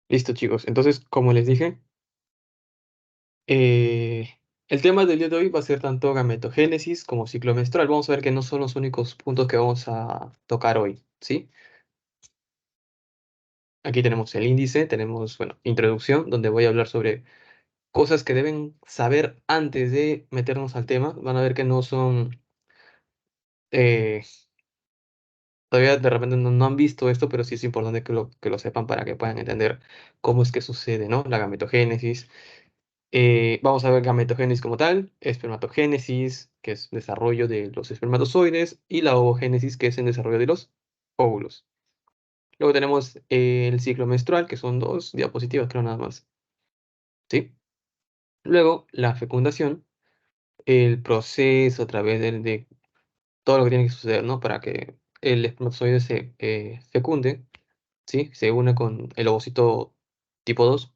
Listo, chicos. Entonces, como les dije, eh, el tema del día de hoy va a ser tanto gametogénesis como ciclo menstrual. Vamos a ver que no son los únicos puntos que vamos a tocar hoy, ¿sí? Aquí tenemos el índice, tenemos, bueno, introducción, donde voy a hablar sobre cosas que deben saber antes de meternos al tema. Van a ver que no son, eh, todavía de repente no han visto esto, pero sí es importante que lo sepan para que puedan entender cómo es que sucede, ¿no? La gametogénesis. Vamos a ver gametogénesis como tal, espermatogénesis, que es desarrollo de los espermatozoides, y la ovogénesis, que es el desarrollo de los óvulos. Luego tenemos el ciclo menstrual, que son dos diapositivas, creo nada más. ¿Sí? Luego la fecundación, el proceso a través de todo lo que tiene que suceder, ¿no? Para que el espermatozoide se fecunde, ¿sí? Se une con el ovocito tipo 2.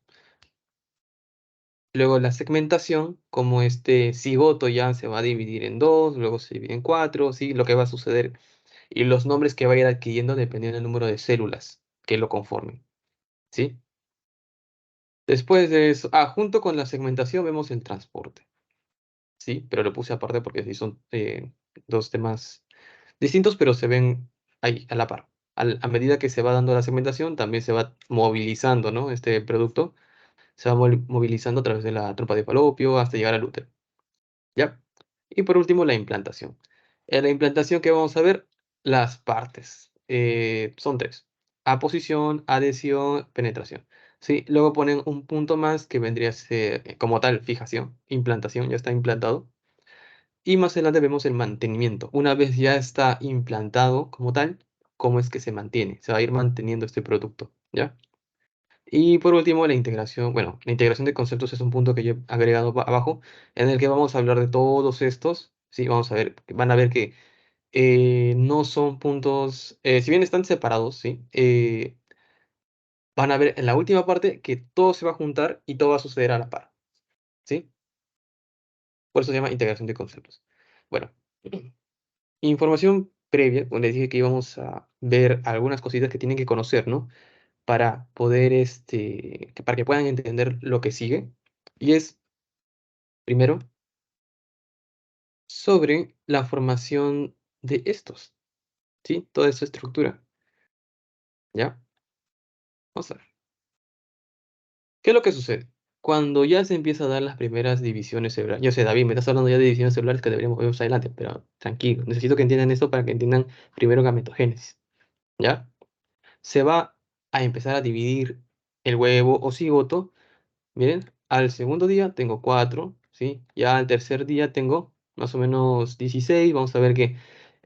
Luego la segmentación, como este cigoto ya se va a dividir en dos, luego se divide en cuatro, ¿sí? Lo que va a suceder y los nombres que va a ir adquiriendo dependiendo del número de células que lo conformen, ¿sí? Después de eso, junto con la segmentación vemos el transporte, ¿sí? Pero lo puse aparte porque sí son dos temas distintos, pero se ven ahí a la par. A medida que se va dando la segmentación, también se va movilizando, ¿no? Este producto se va movilizando a través de la trompa de falopio hasta llegar al útero. ¿Ya? Y por último, la implantación. En la implantación, ¿qué vamos a ver? Las partes. Son tres. Aposición, adhesión, penetración. ¿Sí? Luego ponen un punto más que vendría a ser como tal fijación, implantación, ya está implantado. Y más adelante vemos el mantenimiento. Una vez ya está implantado como tal, ¿cómo es que se mantiene? Se va a ir manteniendo este producto, ¿ya? Y por último, la integración. Bueno, la integración de conceptos es un punto que yo he agregado abajo, en el que vamos a hablar de todos estos. Sí, vamos a ver, van a ver que no son puntos, si bien están separados, sí, van a ver en la última parte que todo se va a juntar y todo va a suceder a la par, ¿sí? Por eso se llama integración de conceptos. Bueno, información previa, donde dije que íbamos a ver algunas cositas que tienen que conocer, ¿no? Para poder, para que puedan entender lo que sigue. Y es, primero, sobre la formación de estos, ¿sí? Toda esta estructura, ¿ya? Vamos a ver. ¿Qué es lo que sucede? Cuando ya se empieza a dar las primeras divisiones celulares, yo sé, David, me estás hablando ya de divisiones celulares que deberíamos ver más adelante, pero tranquilo, necesito que entiendan esto para que entiendan primero gametogénesis, ¿ya? Se va a empezar a dividir el huevo o cigoto. Miren, al segundo día tengo 4, ¿sí? Ya al tercer día tengo más o menos 16. Vamos a ver que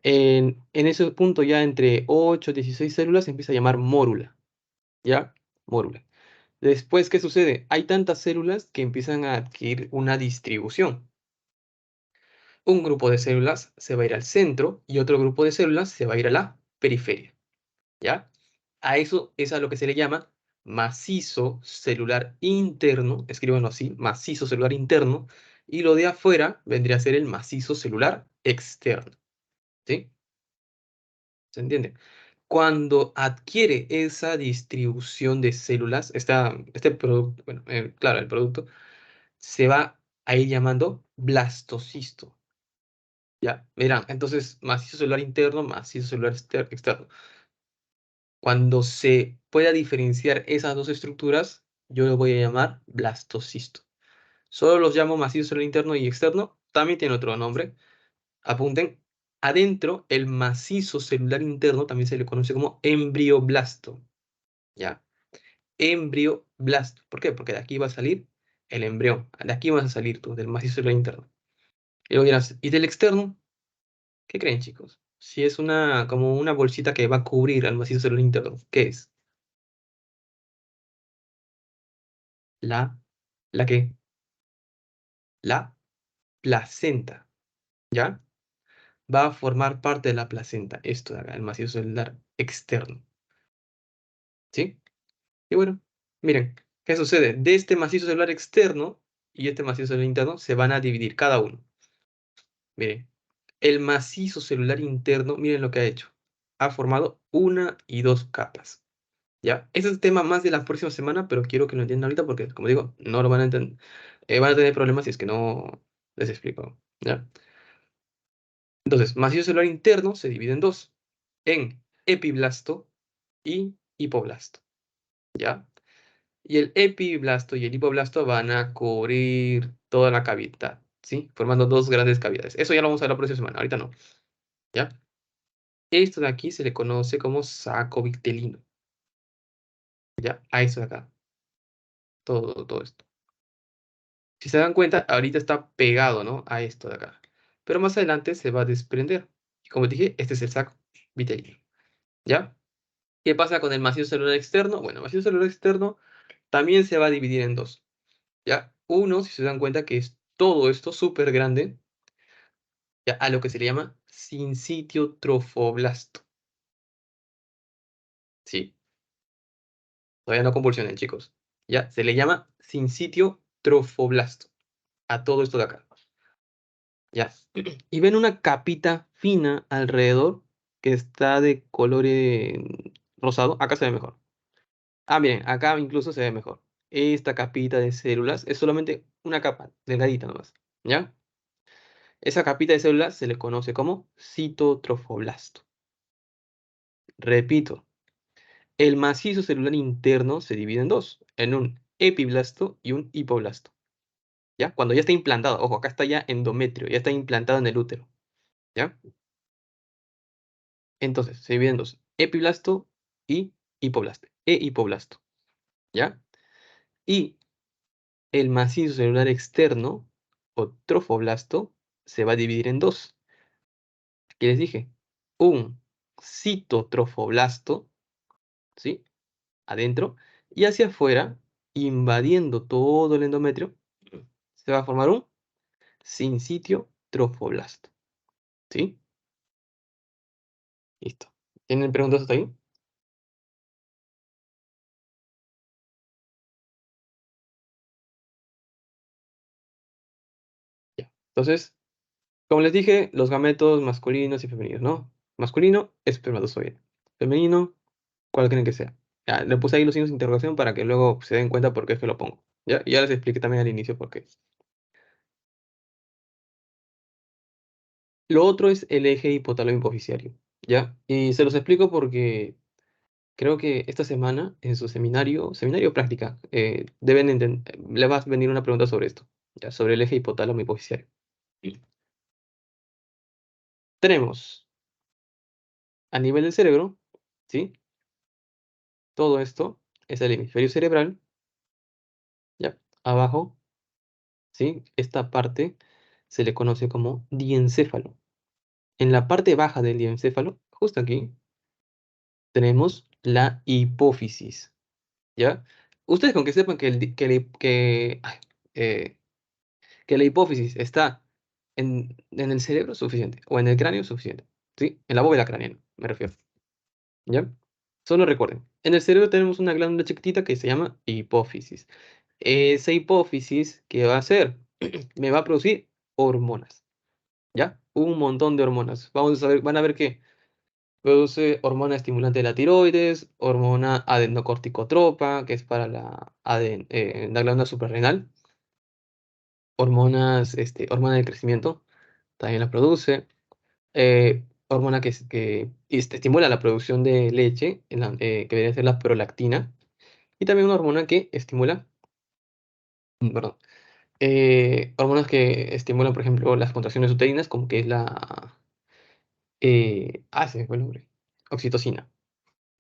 en ese punto ya entre 8 y 16 células se empieza a llamar mórula, ¿ya? Mórula. Después, ¿qué sucede? Hay tantas células que empiezan a adquirir una distribución. Un grupo de células se va a ir al centro y otro grupo de células se va a ir a la periferia, ¿ya? A eso es a lo que se le llama macizo celular interno, escríbanlo así, macizo celular interno, y lo de afuera vendría a ser el macizo celular externo, ¿sí? ¿Se entiende? Cuando adquiere esa distribución de células, este producto, bueno, claro, el producto se va a ir llamando blastocisto. Ya, verán, entonces macizo celular interno, macizo celular externo. Cuando se pueda diferenciar esas dos estructuras, yo lo voy a llamar blastocisto. Solo los llamo macizo celular interno y externo, también tiene otro nombre. Apunten, adentro, el macizo celular interno también se le conoce como embrioblasto. ¿Ya? Embrioblasto. ¿Por qué? Porque de aquí va a salir el embrión. De aquí vas a salir tú, del macizo celular interno. Y luego dirás, ¿y del externo? ¿Qué creen, chicos? Si es como una bolsita que va a cubrir al macizo celular interno, ¿qué es? La, ¿la qué? La placenta, ¿ya? Va a formar parte de la placenta, esto de acá, el macizo celular externo, ¿sí? Y bueno, miren, ¿qué sucede? De este macizo celular externo y este macizo celular interno se van a dividir cada uno. Miren, el macizo celular interno, miren lo que ha hecho. Ha formado una y dos capas. ¿Ya? Ese es el tema más de la próxima semana, pero quiero que lo entiendan ahorita porque, como digo, no lo van a entender. Van a tener problemas si es que no les explico. ¿Ya? Entonces, macizo celular interno se divide en dos, en epiblasto y hipoblasto. ¿Ya? Y el epiblasto y el hipoblasto van a cubrir toda la cavidad, ¿sí? Formando dos grandes cavidades. Eso ya lo vamos a ver la próxima semana, ahorita no. ¿Ya? Esto de aquí se le conoce como saco vitelino. ¿Ya? A esto de acá. Todo esto. Si se dan cuenta, ahorita está pegado, ¿no? A esto de acá. Pero más adelante se va a desprender. Y como dije, este es el saco vitelino. ¿Ya? ¿Qué pasa con el macizo celular externo? Bueno, el macizo celular externo también se va a dividir en dos. ¿Ya? Uno, si se dan cuenta que es todo esto súper grande, ¿ya? A lo que se le llama sincitio trofoblasto. Sí, todavía no convulsionen, chicos. ¿Ya? Se le llama sincitio trofoblasto. A todo esto de acá. ¿Ya? Y ven una capita fina alrededor que está de color rosado. Acá se ve mejor. Ah, miren, acá incluso se ve mejor. Esta capita de células es solamente una capa, delgadita nomás. ¿Ya? Esa capita de células se le conoce como citotrofoblasto. Repito, el macizo celular interno se divide en dos, en un epiblasto y un hipoblasto. ¿Ya? Cuando ya está implantado, ojo, acá está ya endometrio, ya está implantado en el útero. ¿Ya? Entonces, se divide en dos, epiblasto y hipoblasto. Hipoblasto. ¿Ya? Y el macizo celular externo, o trofoblasto, se va a dividir en dos. ¿Qué les dije? Un citotrofoblasto, ¿sí? Adentro, y hacia afuera, invadiendo todo el endometrio, se va a formar un sincitio trofoblasto, ¿sí? Listo. ¿Tienen preguntas hasta ahí? Ya. Entonces, como les dije, los gametos masculinos y femeninos, ¿no? Masculino, espermatozoide. Femenino, cual creen que sea. Ya, le puse ahí los signos de interrogación para que luego se den cuenta por qué es que lo pongo. Ya, y ya les expliqué también al inicio por qué. Lo otro es el eje hipotálamo hipoficiario, ¿ya? Y se los explico porque creo que esta semana en su seminario práctica, le va a venir una pregunta sobre esto, ¿ya? Sobre el eje hipotálamo hipoficiario. Tenemos a nivel del cerebro, ¿sí? Todo esto es el hemisferio cerebral, ¿ya? Abajo, ¿sí? Esta parte se le conoce como diencéfalo. En la parte baja del diencéfalo, justo aquí, tenemos la hipófisis, ¿ya? Ustedes con que sepan que, eh, que la hipófisis está en el cerebro es suficiente, o en el cráneo es suficiente, ¿sí? En la bóveda craneana, me refiero, ¿ya? Solo recuerden, en el cerebro tenemos una glándula chiquitita que se llama hipófisis. Esa hipófisis, ¿qué va a hacer? Me va a producir hormonas, ¿ya? Un montón de hormonas. Vamos a ver, van a ver que produce hormona estimulante de la tiroides, hormona adenocorticotropa, que es para la glándula suprarrenal, hormonas, hormona del crecimiento, también la produce, hormona que estimula la producción de leche, que debería ser la prolactina, y también una hormona que estimula, perdón, hormonas que estimulan, por ejemplo, las contracciones uterinas, como que es se me fue el nombre, oxitocina,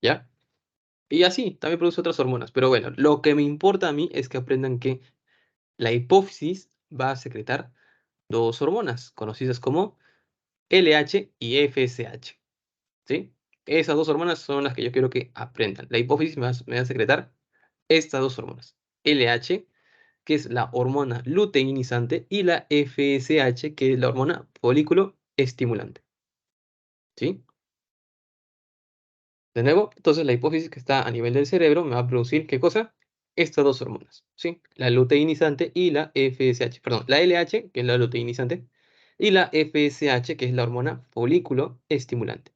¿ya? Y así, también produce otras hormonas. Pero bueno, lo que me importa a mí es que aprendan que la hipófisis va a secretar dos hormonas, conocidas como LH y FSH, ¿sí? Esas dos hormonas son las que yo quiero que aprendan. La hipófisis me va a secretar estas dos hormonas. LH, que es la hormona luteinizante, y la FSH, que es la hormona folículo estimulante, ¿sí? De nuevo, entonces la hipófisis que está a nivel del cerebro me va a producir, ¿qué cosa? Estas dos hormonas, ¿sí? La luteinizante y la FSH, perdón, la LH, que es la luteinizante, y la FSH, que es la hormona folículo estimulante,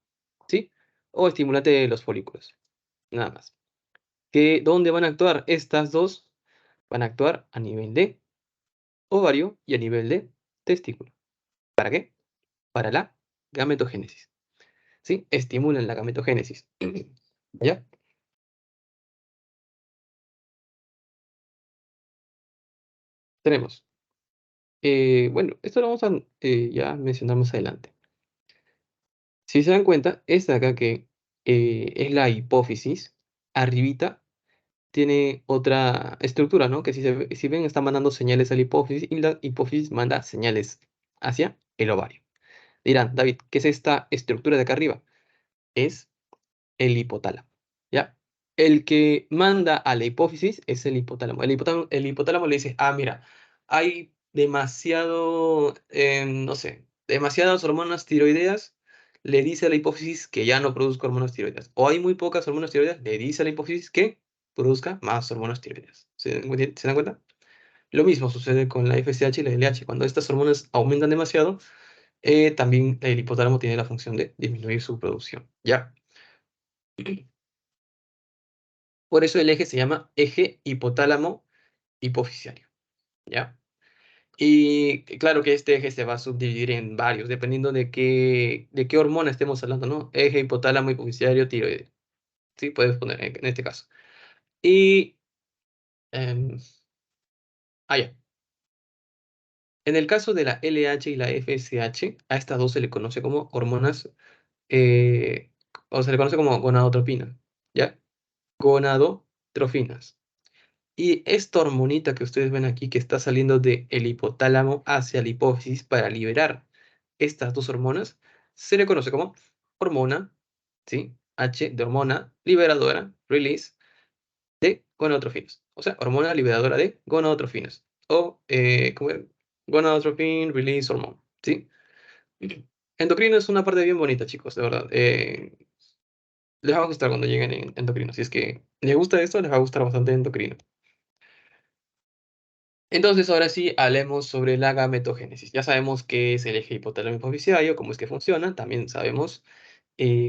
¿sí? O estimulante de los folículos, nada más. ¿Dónde van a actuar? Estas dos van a actuar a nivel de ovario y a nivel de testículo. ¿Para qué? Para la gametogénesis. ¿Sí? Estimulan la gametogénesis. ¿Ya? Tenemos. Bueno, esto lo vamos a ya mencionar más adelante. Si se dan cuenta, esta de acá que es la hipófisis, arribita tiene otra estructura, ¿no? Que si ven, está mandando señales a la hipófisis y la hipófisis manda señales hacia el ovario. Dirán, David, ¿qué es esta estructura de acá arriba? Es el hipotálamo, ¿ya? El que manda a la hipófisis es el hipotálamo. El hipotálamo le dice, ah, mira, hay demasiado, no sé, demasiadas hormonas tiroideas, le dice a la hipófisis que ya no produzca hormonas tiroideas. O hay muy pocas hormonas tiroideas, le dice a la hipófisis que produzca más hormonas tiroideas. ¿Se dan cuenta? Lo mismo sucede con la FSH y la LH. Cuando estas hormonas aumentan demasiado, también el hipotálamo tiene la función de disminuir su producción, ¿ya? Por eso el eje se llama eje hipotálamo hipofisiario, ¿ya? Y claro que este eje se va a subdividir en varios, dependiendo de qué hormona estemos hablando, ¿no? Eje hipotálamo hipofisiario tiroide. Sí, puedes poner en este caso. Y, em, ya. En el caso de la LH y la FSH, a estas dos se le conoce como hormonas, eh, o se le conoce como gonadotropina, ¿ya? Gonadotrofinas. Y esta hormonita que ustedes ven aquí que está saliendo del hipotálamo hacia la hipófisis para liberar estas dos hormonas, se le conoce como hormona, ¿sí? H de hormona liberadora, release, de gonadotrofinas. O sea, hormona liberadora de gonadotrofinas. O, ¿cómo era? Gonadotropin release hormone, ¿sí? Endocrino es una parte bien bonita, chicos, de verdad. Les va a gustar cuando lleguen en endocrino. Si es que les gusta esto, les va a gustar bastante endocrino. Entonces, ahora sí, hablemos sobre la gametogénesis. Ya sabemos qué es el eje hipotálamo hipofisiario, cómo es que funciona. También sabemos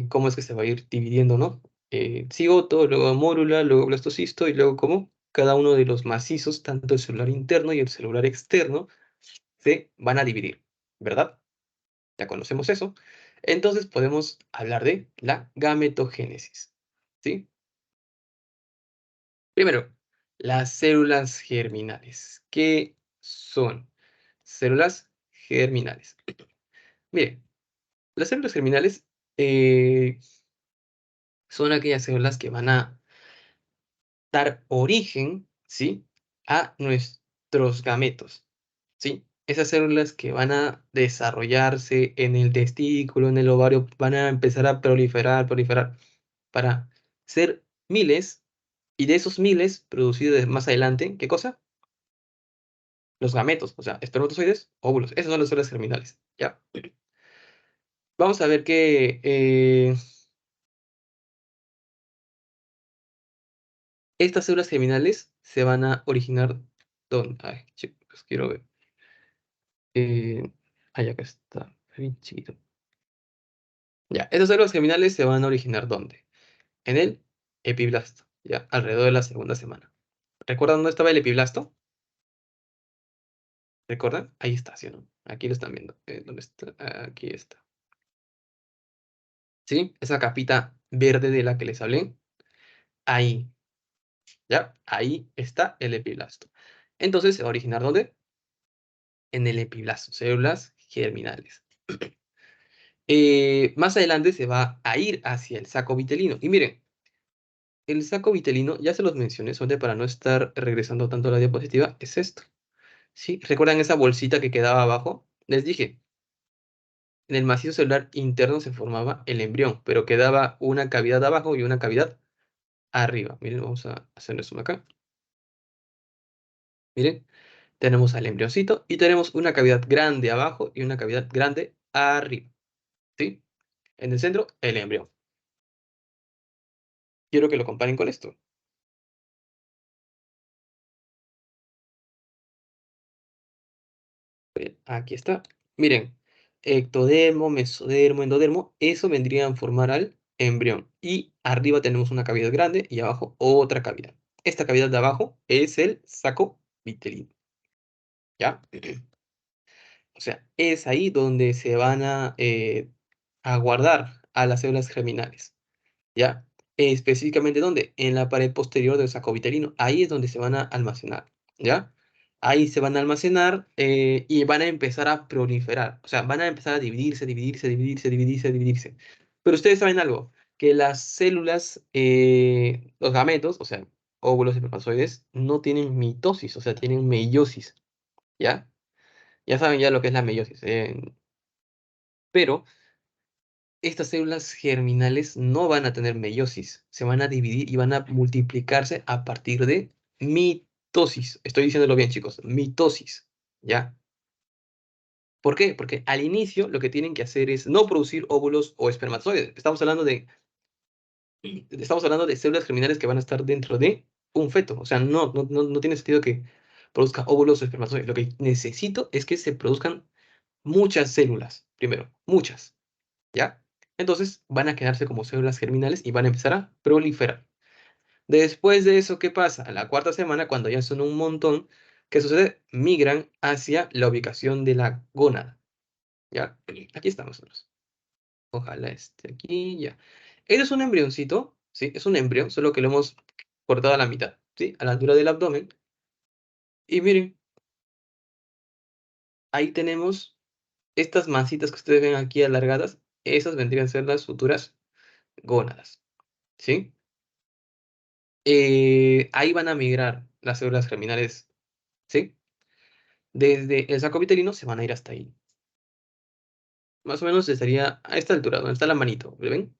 cómo es que se va a ir dividiendo, ¿no? Cigoto, luego mórula, luego blastocisto y luego cómo cada uno de los macizos, tanto el celular interno y el celular externo, se van a dividir, ¿verdad? Ya conocemos eso. Entonces podemos hablar de la gametogénesis, ¿sí? Primero, las células germinales. ¿Qué son? Células germinales. Miren, las células germinales eh, son aquellas células que van a dar origen, ¿sí? A nuestros gametos, ¿sí? Esas células que van a desarrollarse en el testículo, en el ovario, van a empezar a proliferar, proliferar, para ser miles, y de esos miles producidos más adelante, ¿qué cosa? Los gametos, o sea, espermatozoides, óvulos. Esas son las células germinales, ¿ya? Vamos a ver que estas células germinales se van a originar. ¿Dónde? Ay, chicos, quiero ver. Acá está, bien chiquito. Ya, estas células germinales se van a originar ¿dónde? En el epiblasto, ya, alrededor de la segunda semana. ¿Recuerdan dónde estaba el epiblasto? ¿Recuerdan? Ahí está, ¿sí o no? Aquí lo están viendo. ¿Dónde está? Aquí está. ¿Sí? Esa capita verde de la que les hablé. Ahí, ¿ya? Ahí está el epiblasto. Entonces, ¿se va a originar dónde? En el epiblasto, células germinales. Más adelante se va a ir hacia el saco vitelino. Y miren, el saco vitelino, ya se los mencioné, solamente para no estar regresando tanto a la diapositiva, es esto. ¿Sí? ¿Recuerdan esa bolsita que quedaba abajo? Les dije, en el macizo celular interno se formaba el embrión, pero quedaba una cavidad abajo y una cavidad arriba. Miren, vamos a hacer eso acá. Miren, tenemos al embrioncito y tenemos una cavidad grande abajo y una cavidad grande arriba. ¿Sí? En el centro, el embrión. Quiero que lo comparen con esto. Aquí está. Miren, ectodermo, mesodermo, endodermo, eso vendría a formar al embrión. Y arriba tenemos una cavidad grande y abajo otra cavidad. Esta cavidad de abajo es el saco vitelino. ¿Ya? O sea, es ahí donde se van a guardar a las células germinales. ¿Ya? Específicamente, ¿dónde? En la pared posterior del saco vitelino. Ahí es donde se van a almacenar, ¿ya? Ahí se van a almacenar y van a empezar a proliferar. O sea, van a empezar a dividirse, dividirse, dividirse, dividirse, dividirse. Pero ustedes saben algo, que las células, los gametos, o sea, óvulos y espermatozoides, no tienen mitosis, o sea, tienen meiosis, ¿ya? Ya saben ya lo que es la meiosis. Pero estas células germinales no van a tener meiosis, se van a dividir y van a multiplicarse a partir de mitosis. Estoy diciéndolo bien, chicos, mitosis, ¿ya? ¿Por qué? Porque al inicio lo que tienen que hacer es no producir óvulos o espermatozoides. Estamos hablando de células germinales que van a estar dentro de un feto. O sea, no tiene sentido que produzca óvulos o espermatozoides. Lo que necesito es que se produzcan muchas células, primero, muchas. ¿Ya? Entonces van a quedarse como células germinales y van a empezar a proliferar. Después de eso, ¿qué pasa? A la cuarta semana, cuando ya son un montón, ¿qué sucede? Migran hacia la ubicación de la gónada. ¿Ya? Aquí estamos nosotros. Ojalá esté aquí, ya. Este es un embrioncito, ¿sí? Es un embrión, solo que lo hemos cortado a la mitad, ¿sí? A la altura del abdomen. Y miren, ahí tenemos estas masitas que ustedes ven aquí alargadas. Esas vendrían a ser las futuras gónadas, ¿sí? Ahí van a migrar las células germinales, ¿sí? Desde el saco vitelino se van a ir hasta ahí. Más o menos estaría a esta altura, donde está la manito, ¿lo ven?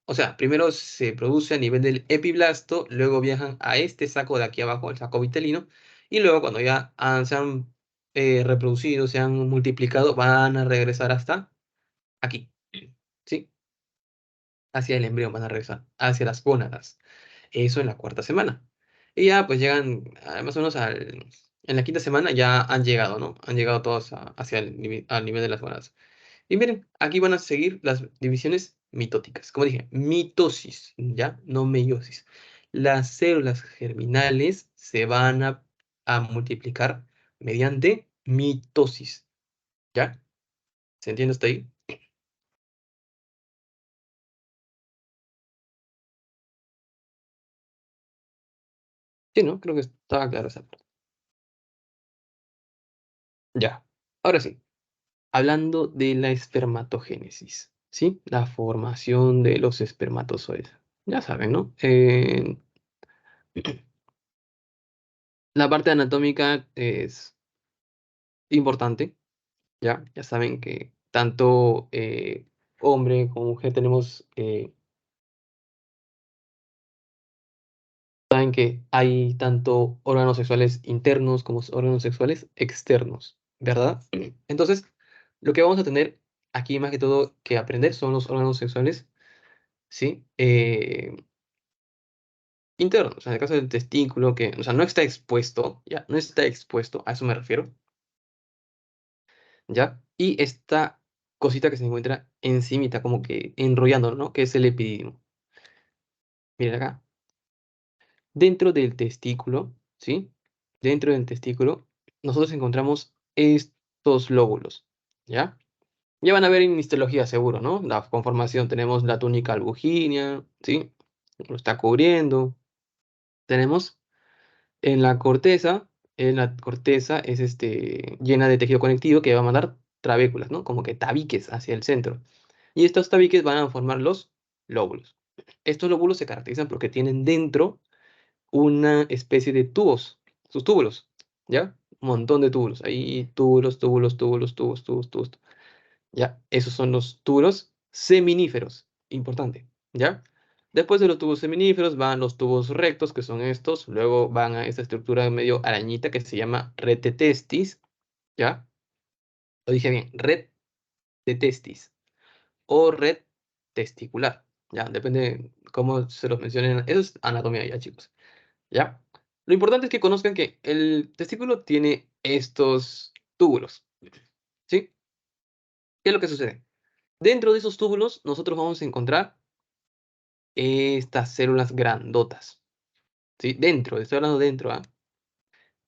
O sea, primero se produce a nivel del epiblasto, luego viajan a este saco de aquí abajo, el saco vitelino, y luego cuando ya se han reproducido, se han multiplicado, van a regresar hasta aquí, ¿sí? Hacia el embrión van a regresar, hacia las gónadas. Eso en la cuarta semana. Y ya pues llegan más o menos en la quinta semana ya han llegado, ¿no? Han llegado todos hacia al nivel de las gónadas. Y miren, aquí van a seguir las divisiones mitóticas. Como dije, mitosis, ¿ya? No meiosis. Las células germinales se van a multiplicar mediante mitosis, ¿ya? ¿Se entiende hasta ahí? Sí, ¿no? Creo que estaba clara esa parte. Ya. Ahora sí. Hablando de la espermatogénesis, ¿sí? La formación de los espermatozoides. Ya saben, ¿no? La parte anatómica es importante, ¿ya? Ya saben que tanto hombre como mujer saben que hay tanto órganos sexuales internos como órganos sexuales externos, ¿verdad? Entonces, lo que vamos a tener aquí más que todo que aprender son los órganos sexuales, ¿sí? Interno, o sea, en el caso del testículo, que, o sea, no está expuesto, ya, no está expuesto, a eso me refiero, ¿ya? Y esta cosita que se encuentra encimita, como que enrollando, ¿no? Que es el epididio. Miren acá, dentro del testículo, ¿sí? Dentro del testículo, nosotros encontramos estos lóbulos, ¿ya? Ya van a ver en histología seguro, ¿no? La conformación, tenemos la túnica albuginea, ¿sí? Lo está cubriendo. Tenemos en la corteza es llena de tejido conectivo que va a mandar trabéculas, ¿no? Como que tabiques hacia el centro. Y estos tabiques van a formar los lóbulos. Estos lóbulos se caracterizan porque tienen dentro una especie de tubos, sus túbulos, ¿ya? Un montón de túbulos. Ahí túbulos, túbulos, túbulos, tubos, tubos, tubos. ¿Ya? Esos son los tubos seminíferos. Importante, ¿ya? Después de los tubos seminíferos van los tubos rectos, que son estos. Luego van a esta estructura medio arañita que se llama red de testis, ¿ya? Lo dije bien, red de testis o red testicular, ¿ya? Depende cómo se los mencionen. Eso es anatomía ya, chicos, ¿ya? Lo importante es que conozcan que el testículo tiene estos túbulos, ¿sí? ¿Qué es lo que sucede? Dentro de esos túbulos nosotros vamos a encontrar estas células grandotas, ¿sí? Dentro, estoy hablando dentro, ¿ah?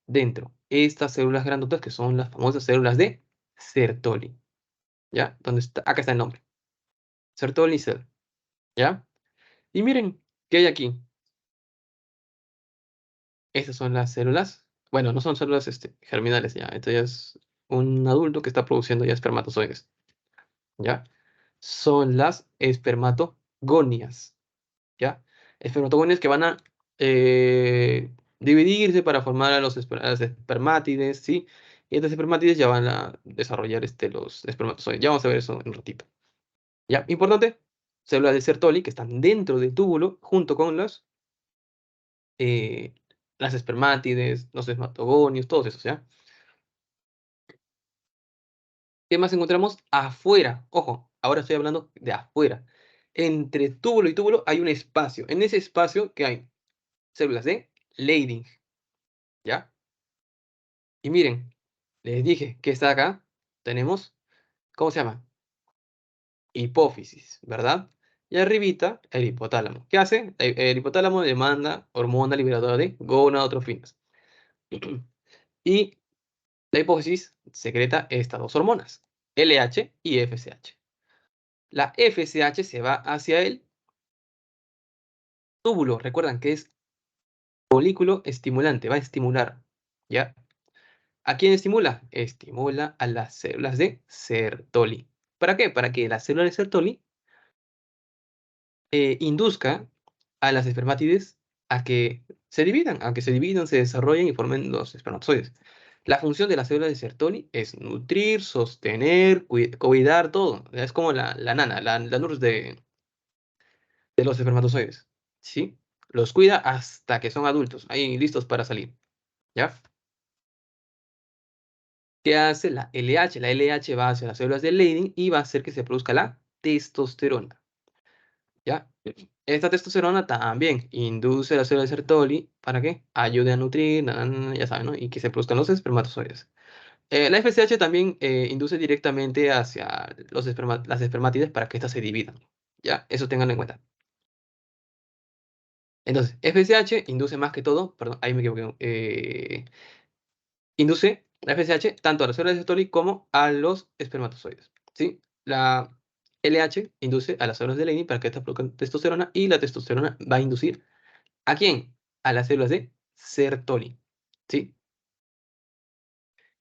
Dentro. Estas células grandotas que son las famosas células de Sertoli, ¿ya? ¿Dónde está? Acá está el nombre. Sertoli cell, ¿ya? Y miren, ¿qué hay aquí? Estas son las células. Bueno, no son células germinales ya. Esto ya es un adulto que está produciendo ya espermatozoides, ¿ya? Son las espermatogonias, ¿ya? Espermatogonias que van a dividirse para formar a a las espermátides, ¿sí? Y estas espermátides ya van a desarrollar los espermatozoides. Ya vamos a ver eso en un ratito. ¿Ya? Importante, células de Sertoli que están dentro del túbulo junto con eh, las espermátides, los espermatogonios, todos esos, ¿ya? ¿Qué más encontramos? Afuera. Ojo, ahora estoy hablando de afuera. Entre túbulo y túbulo hay un espacio. En ese espacio que hay células de Leydig, ¿ya? Y miren, les dije que está acá. Tenemos, ¿cómo se llama? Hipófisis, ¿verdad? Y arribita, el hipotálamo. ¿Qué hace? El hipotálamo demanda hormona liberadora de gonadotrofinas. Y la hipófisis secreta estas dos hormonas, LH y FSH. La FSH se va hacia el túbulo. Recuerdan que es folículo estimulante, va a estimular. ¿Ya? ¿A quién estimula? Estimula a las células de Sertoli. ¿Para qué? Para que la célula de Sertoli induzca a las espermátides a que se dividan, se desarrollen y formen los espermatozoides. La función de la célula de Sertoli es nutrir, sostener, cuidar todo. Es como la nana, la nurse de los espermatozoides. ¿Sí? Los cuida hasta que son adultos, ahí listos para salir. ¿Ya? ¿Qué hace la LH? La LH va hacia las células de Leydig y va a hacer que se produzca la testosterona. ¿Ya? Esta testosterona también induce las células de Sertoli para que ayude a nutrir, ya saben, ¿no? Y que se produzcan los espermatozoides. La FSH también induce directamente hacia las espermátides para que éstas se dividan. ¿Ya? Eso tenganlo en cuenta. Entonces, FSH induce más que todo, perdón, ahí me equivoqué, induce la FSH tanto a las células de Sertoli como a los espermatozoides. ¿Sí? La LH induce a las células de Leydig para que éstas produzcan testosterona y la testosterona va a inducir ¿a quién? A las células de Sertoli. ¿Sí?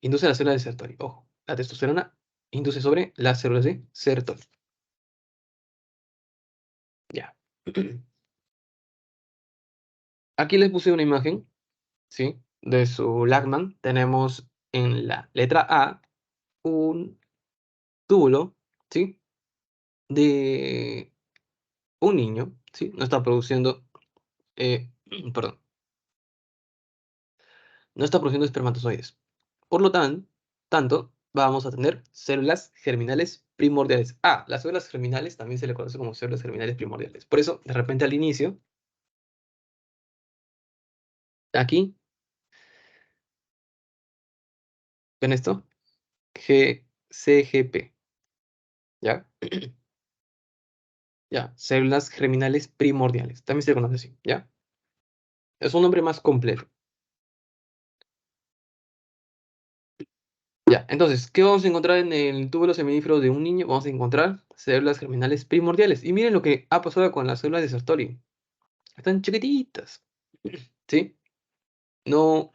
Induce a las células de Sertoli. Ojo, la testosterona induce sobre las células de Sertoli. Ya. Aquí les puse una imagen, ¿sí? De su Lagman. Tenemos en la letra A un túbulo, ¿sí? De un niño, ¿sí? No está produciendo, perdón, no está produciendo espermatozoides. Por lo tanto, vamos a tener células germinales primordiales. Ah, las células germinales también se le conoce como células germinales primordiales. Por eso, de repente al inicio, aquí, ven esto, CGP, ¿ya? Ya, células germinales primordiales. También se le conoce así, ¿ya? Es un nombre más completo. Ya, entonces, ¿qué vamos a encontrar en el túbulo seminífero de un niño? Vamos a encontrar células germinales primordiales. Y miren lo que ha pasado con las células de Sertoli. Están chiquititas, ¿sí? No,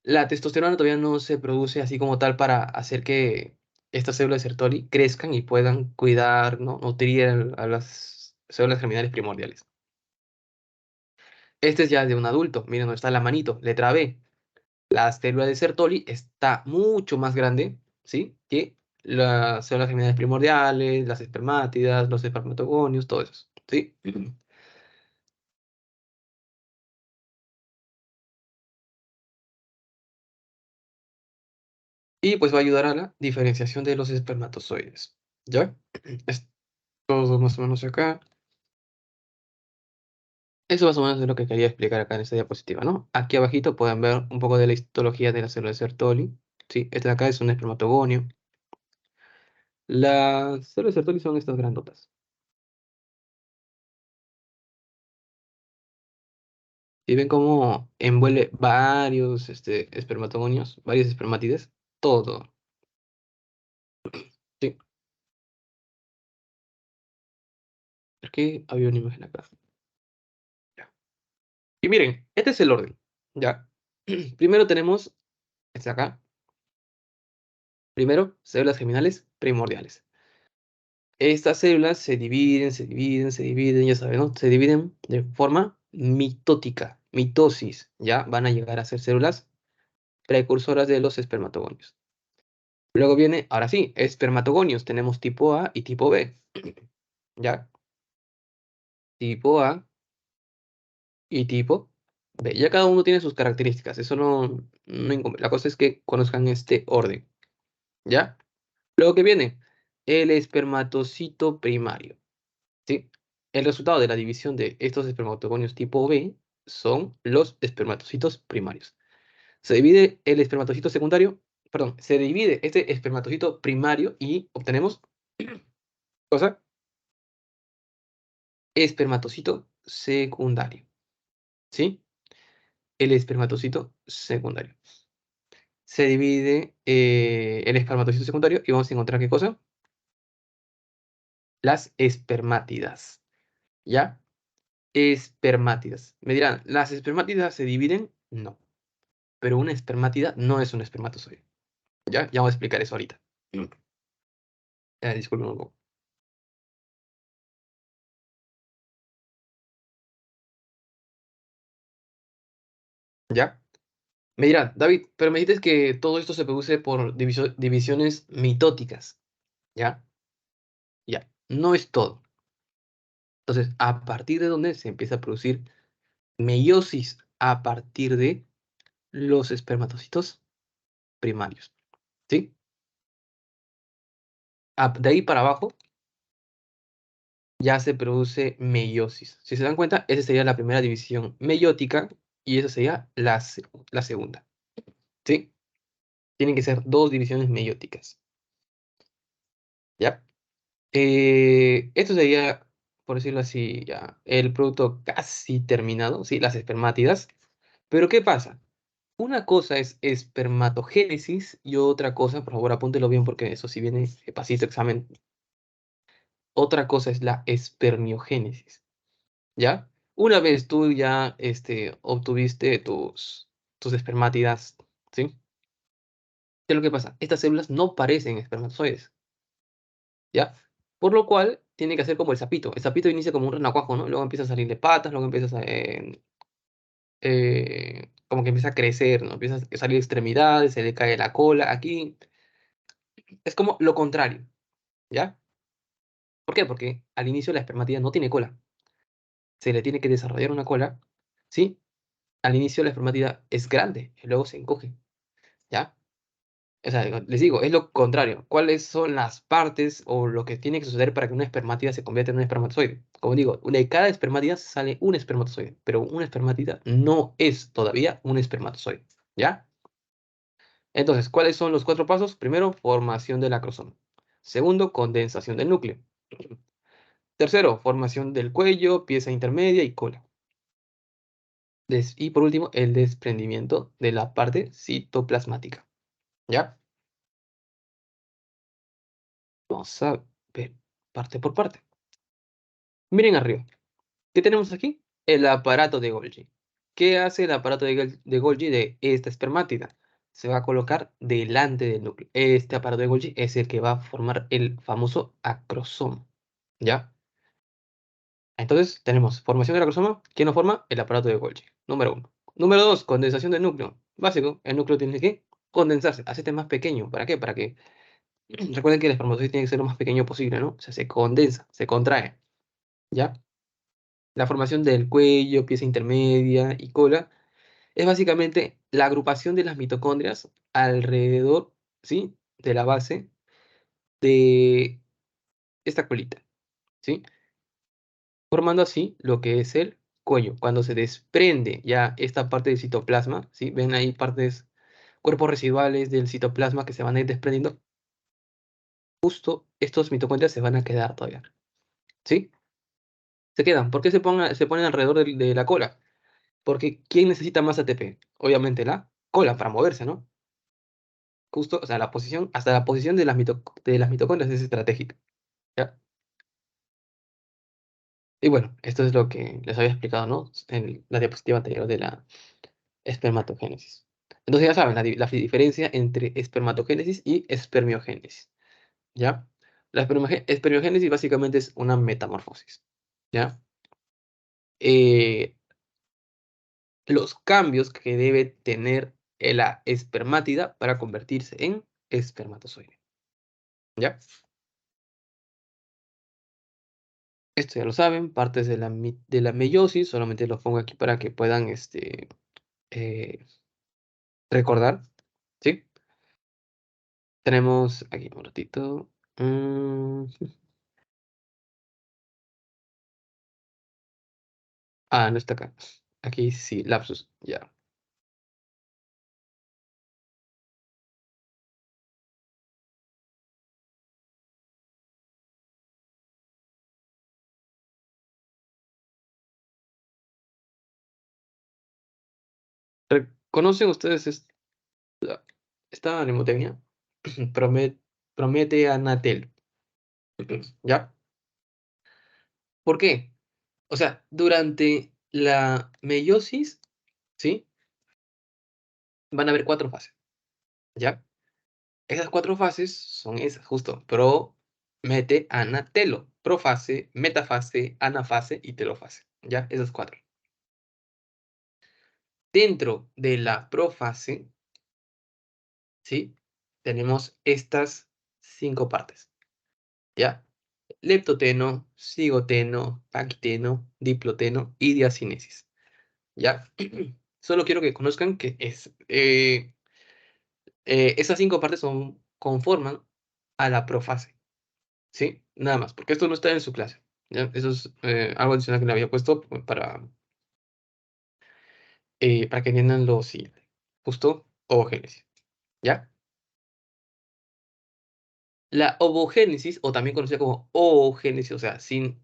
la testosterona todavía no se produce así como tal para hacer que estas células de Sertoli crezcan y puedan cuidar, ¿no? Nutrir a las células germinales primordiales. Este es ya de un adulto. Miren, donde está la manito, letra B. La célula de Sertoli está mucho más grande, ¿sí? Que las células germinales primordiales, las espermátidas, los espermatogonios, todo eso, ¿sí? Y pues va a ayudar a la diferenciación de los espermatozoides, ¿ya? Es todo más o menos acá. Eso más o menos es lo que quería explicar acá en esta diapositiva, ¿no? Aquí abajito pueden ver un poco de la histología de la célula de Sertoli, ¿sí? Esta de acá es un espermatogonio. Las células de Sertoli son estas grandotas, Y ven cómo envuelve varios espermatogonios, varios espermátides, todo. Sí, aquí había una imagen acá. Ya. Y miren, este es el orden. ¿Ya? Primero tenemos, este acá, primero, células germinales primordiales. Estas células se dividen, ya saben, ¿no? Se dividen de forma mitótica, mitosis, ¿ya? Van a llegar a ser células precursoras de los espermatogonios. Luego viene, ahora sí, espermatogonios. Tenemos tipo A y tipo B, ¿ya? Tipo A y tipo B. Ya cada uno tiene sus características, eso la cosa es que conozcan este orden, ¿ya? Luego que viene, el espermatocito primario. ¿Sí? El resultado de la división de estos espermatogonios tipo B son los espermatocitos primarios. Se divide el espermatocito secundario, perdón, se divide este espermatocito primario y obtenemos, cosa, espermatocito secundario. ¿Sí? El espermatocito secundario. Se divide el espermatocito secundario y vamos a encontrar qué cosa? Las espermátidas. ¿Ya? Espermátidas. Me dirán, ¿las espermátidas se dividen? No. Pero una espermátida no es un espermatozoide. Ya vamos a explicar eso ahorita. Disculpen un poco. ¿Ya? Me dirán, David, pero me dices que todo esto se produce por divisiones mitóticas. ¿Ya? Ya. No es todo. Entonces, ¿a partir de dónde se empieza a producir meiosis? A partir de los espermatocitos primarios. ¿Sí? De ahí para abajo ya se produce meiosis. Si se dan cuenta, esa sería la primera división meiótica y esa sería la segunda. ¿Sí? Tienen que ser dos divisiones meióticas. ¿Ya? Esto sería, por decirlo así, ya, el producto casi terminado, ¿sí? Las espermátidas. Pero ¿qué pasa? Una cosa es espermatogénesis y otra cosa, por favor apúntelo bien porque eso sí viene pasito examen. Otra cosa es la espermiogénesis. ¿Ya? Una vez tú ya obtuviste tus espermátidas, ¿sí? ¿Qué es lo que pasa? Estas células no parecen espermatozoides, ¿ya? Por lo cual, tiene que hacer como el sapito. El sapito inicia como un renacuajo, ¿no? Luego empieza a salir de patas, luego empieza como que empieza a crecer, ¿no? Empieza a salir extremidades, se le cae la cola. Aquí es como lo contrario, ¿ya? ¿Por qué? Porque al inicio la espermatida no tiene cola. Se le tiene que desarrollar una cola, ¿sí? Al inicio la espermatida es grande y luego se encoge, ¿ya? O sea, les digo, es lo contrario. ¿Cuáles son las partes o lo que tiene que suceder para que una espermátida se convierta en un espermatozoide? Como digo, de cada espermátida sale un espermatozoide, pero una espermátida no es todavía un espermatozoide, ¿ya? Entonces, ¿cuáles son los cuatro pasos? Primero, formación del acrosoma. Segundo, condensación del núcleo. Tercero, formación del cuello, pieza intermedia y cola. Y por último, el desprendimiento de la parte citoplasmática, ¿ya? Vamos a ver parte por parte. Miren arriba. ¿Qué tenemos aquí? El aparato de Golgi. ¿Qué hace el aparato de Golgi de esta espermátida? Se va a colocar delante del núcleo. Este aparato de Golgi es el que va a formar el famoso acrosoma. ¿Ya? Entonces tenemos formación del acrosoma. ¿Quién lo forma? El aparato de Golgi. Número uno. Número dos, condensación del núcleo. Básico, el núcleo tiene que condensarse, hacerse más pequeño. ¿Para qué? Para que recuerden que el espermatozoide tiene que ser lo más pequeño posible, ¿no? O sea, se condensa, se contrae. ¿Ya? La formación del cuello, pieza intermedia y cola es básicamente la agrupación de las mitocondrias alrededor, ¿sí? De la base de esta colita, ¿sí? Formando así lo que es el cuello. Cuando se desprende ya esta parte del citoplasma, ¿sí? Ven ahí partes, cuerpos residuales del citoplasma que se van a ir desprendiendo. Justo estos mitocondrias se van a quedar todavía, ¿sí? Se quedan. ¿Por qué se ponen alrededor de la cola? Porque ¿quién necesita más ATP? Obviamente la cola para moverse, ¿no? Justo, o sea, la posición, hasta la posición de las mitocondrias es estratégica, ¿ya? Y bueno, esto es lo que les había explicado, ¿no? En la diapositiva anterior de la espermatogénesis. Entonces ya saben la diferencia entre espermatogénesis y espermiogénesis, ¿ya? La espermiogénesis básicamente es una metamorfosis, ¿ya? Eh, los cambios que debe tener la espermátida para convertirse en espermatozoide, ¿ya? Esto ya lo saben, partes de de la meiosis, solamente los pongo aquí para que puedan eh, recordar, ¿sí? Tenemos aquí un ratito. mm, no está acá. Aquí sí, lapsus, ya. ¿Conocen ustedes esta mnemotecnia? Promete Anatel, ¿ya? ¿Por qué? O sea, durante la meiosis, ¿sí? Van a haber 4 fases, ¿ya? Esas 4 fases son esas, justo. Mete, ana, telo. Profase, metafase, anafase y telofase, ¿ya? Esas 4. Dentro de la profase, ¿sí? Tenemos estas 5 partes, ¿ya? Leptoteno, cigoteno, paquiteno, diploteno y diacinesis, ¿ya? Solo quiero que conozcan que esas 5 partes conforman a la profase, ¿sí? Nada más, porque esto no está en su clase, ¿ya? Eso es algo adicional que le había puesto para que entiendan lo siguiente. Justo, ovogénesis, ¿ya? La ovogénesis, o también conocida como oogénesis, o sea, se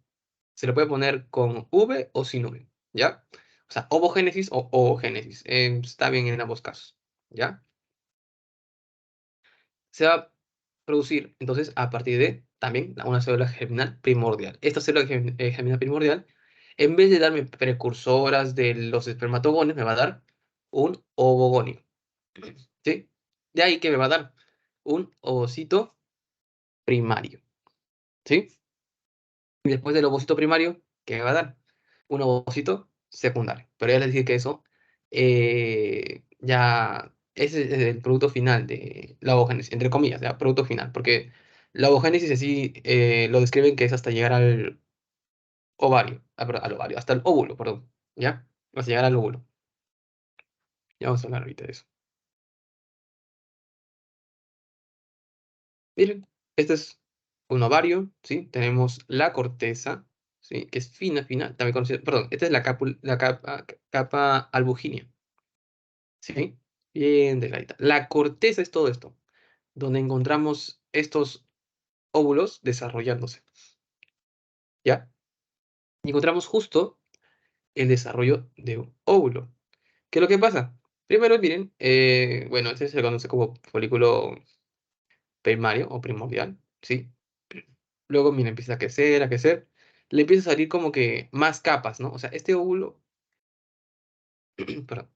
le puede poner con V o sin V, ¿ya? O sea, ovogénesis o oogénesis, está bien en ambos casos, ¿ya? Se va a producir entonces a partir de también una célula germinal primordial. Esta célula germinal primordial, en vez de darme precursoras de los espermatogones, me va a dar un ovogonio, ¿sí? De ahí que me va a dar un ovocito primario, ¿sí? Y después del ovocito primario, ¿qué me va a dar? Un ovocito secundario. Pero ya les dije que eso ya ese es el producto final de la ovogénesis, entre comillas, ya, producto final, porque la ovogénesis así lo describen que es hasta llegar al ovario, perdón, al ovario, hasta el óvulo, perdón, ¿ya? Hasta llegar al óvulo. Ya vamos a hablar ahorita de eso. Miren, este es un ovario, ¿sí? Tenemos la corteza, ¿sí? Que es fina, fina, también conocida, perdón, esta es la capa albuginea, ¿sí? Bien delgadita. La corteza es todo esto, donde encontramos estos óvulos desarrollándose, ¿ya? Y encontramos justo el desarrollo de un óvulo. ¿Qué es lo que pasa? Primero, miren, bueno, este se conoce como folículo primario o primordial, ¿sí? Luego, mira, empieza a crecer, le empieza a salir como que más capas, ¿no? O sea, este óvulo, perdón,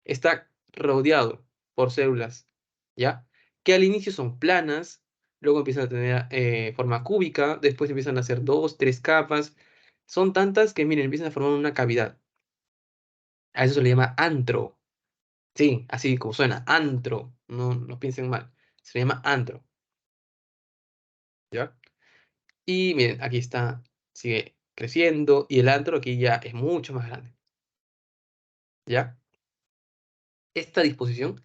está rodeado por células, ¿ya? Que al inicio son planas, luego empiezan a tener forma cúbica, después empiezan a hacer 2, 3 capas. Son tantas que, miren, empiezan a formar una cavidad. A eso se le llama antro. Sí, así como suena, antro. No, no piensen mal. Se le llama antro, ¿ya? Y miren, aquí está, sigue creciendo y el antro aquí ya es mucho más grande, ¿ya? Esta disposición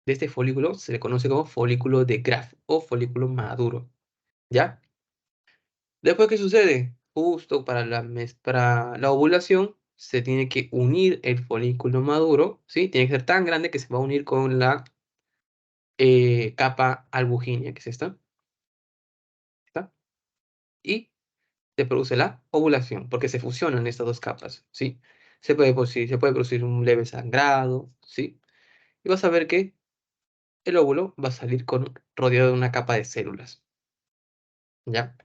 de este folículo se le conoce como folículo de Graf o folículo maduro, ¿ya? Después, ¿qué sucede? Justo para la ovulación se tiene que unir el folículo maduro, ¿sí? Tiene que ser tan grande que se va a unir con la capa albugínea, que es esta, y se produce la ovulación, porque se fusionan estas dos capas, ¿sí? se puede producir un leve sangrado, ¿sí? Y vas a ver que el óvulo va a salir rodeado de una capa de células, ¿ya?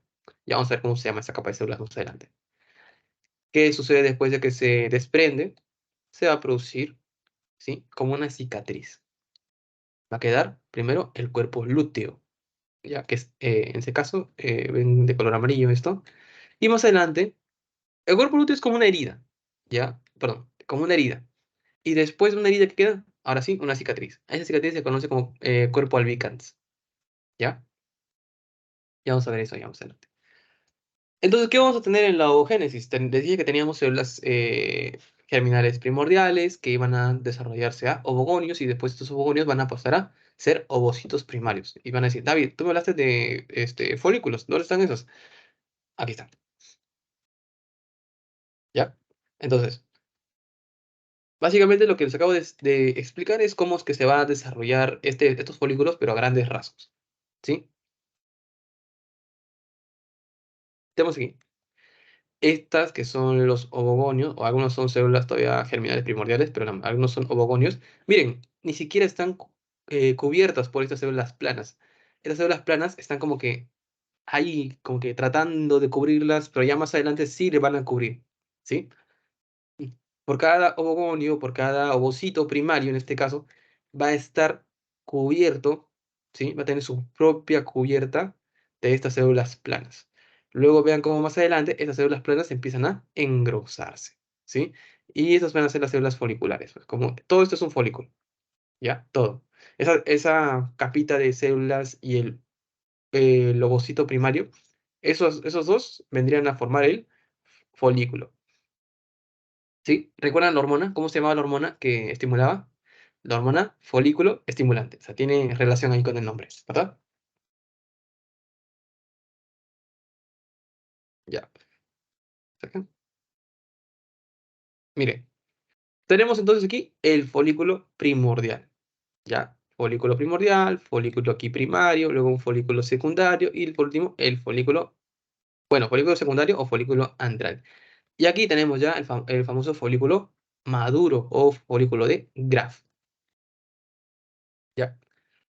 Ya vamos a ver cómo se llama esa capa de células más adelante. ¿Qué sucede después de que se desprende? Se va a producir, ¿sí? Como una cicatriz. Va a quedar primero el cuerpo lúteo, ya que es, en ese caso, ven de color amarillo esto. Y más adelante, el cuerpo lúteo es como una herida, ¿ya? Perdón, como una herida. Y después de una herida que queda, ahora sí, una cicatriz. A esa cicatriz se conoce como cuerpo albicans, ¿ya? Ya vamos a ver eso, ya vamos adelante. Entonces, ¿qué vamos a tener en la oogénesis? Decía que teníamos células germinales primordiales que iban a desarrollarse a ovogonios y después estos ovogonios van a pasar a ser ovocitos primarios. Y van a decir, David, tú me hablaste de folículos, ¿dónde están esos? Aquí están, ¿ya? Entonces, básicamente lo que les acabo de explicar es cómo es que se va a desarrollar estos folículos, pero a grandes rasgos, ¿sí? Tenemos aquí. Estas que son los ovogonios, o algunos son células todavía germinales primordiales, pero algunos son ovogonios. Miren, ni siquiera están cubiertas por estas células planas. Estas células planas están como que ahí, como que tratando de cubrirlas, pero ya más adelante sí le van a cubrir, ¿sí? Por cada ovogonio, por cada ovocito primario en este caso, va a estar cubierto, ¿sí? Va a tener su propia cubierta de estas células planas. Luego vean cómo más adelante estas células planas empiezan a engrosarse, ¿sí? Y esas van a ser las células foliculares. Pues, como todo esto es un folículo, ¿ya? Todo. Esa capita de células y el ovocito primario, esos dos vendrían a formar el folículo. ¿Sí? ¿Recuerdan la hormona? ¿Cómo se llamaba la hormona que estimulaba? La hormona folículo estimulante. O sea, tiene relación ahí con el nombre, ¿verdad? Ya. Perfecto. Mire, tenemos entonces aquí el folículo primordial. ¿Ya? Folículo primordial, folículo aquí primario, luego un folículo secundario y por último el folículo, bueno, folículo secundario o folículo antral. Y aquí tenemos ya el famoso folículo maduro o folículo de Graf. ¿Ya?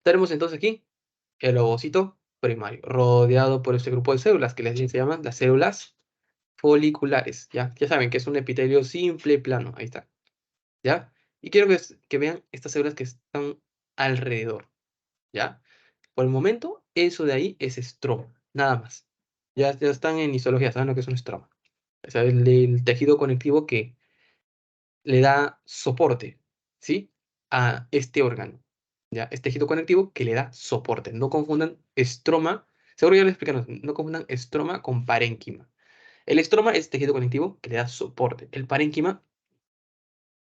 Tenemos entonces aquí el ovocito primario, rodeado por este grupo de células que se llaman las células foliculares, ¿ya? Ya saben que es un epitelio simple, plano, ahí está, ¿ya? Y quiero que vean estas células que están alrededor, ¿ya? Por el momento, eso de ahí es estroma, nada más. Ya están en histología, saben lo que es un estroma. O sea, el tejido conectivo que le da soporte, ¿sí? A este órgano. ¿Ya? Es tejido conectivo que le da soporte. No confundan estroma, seguro ya lo explicaron, no confundan estroma con parénquima. El estroma es tejido conectivo que le da soporte. El parénquima,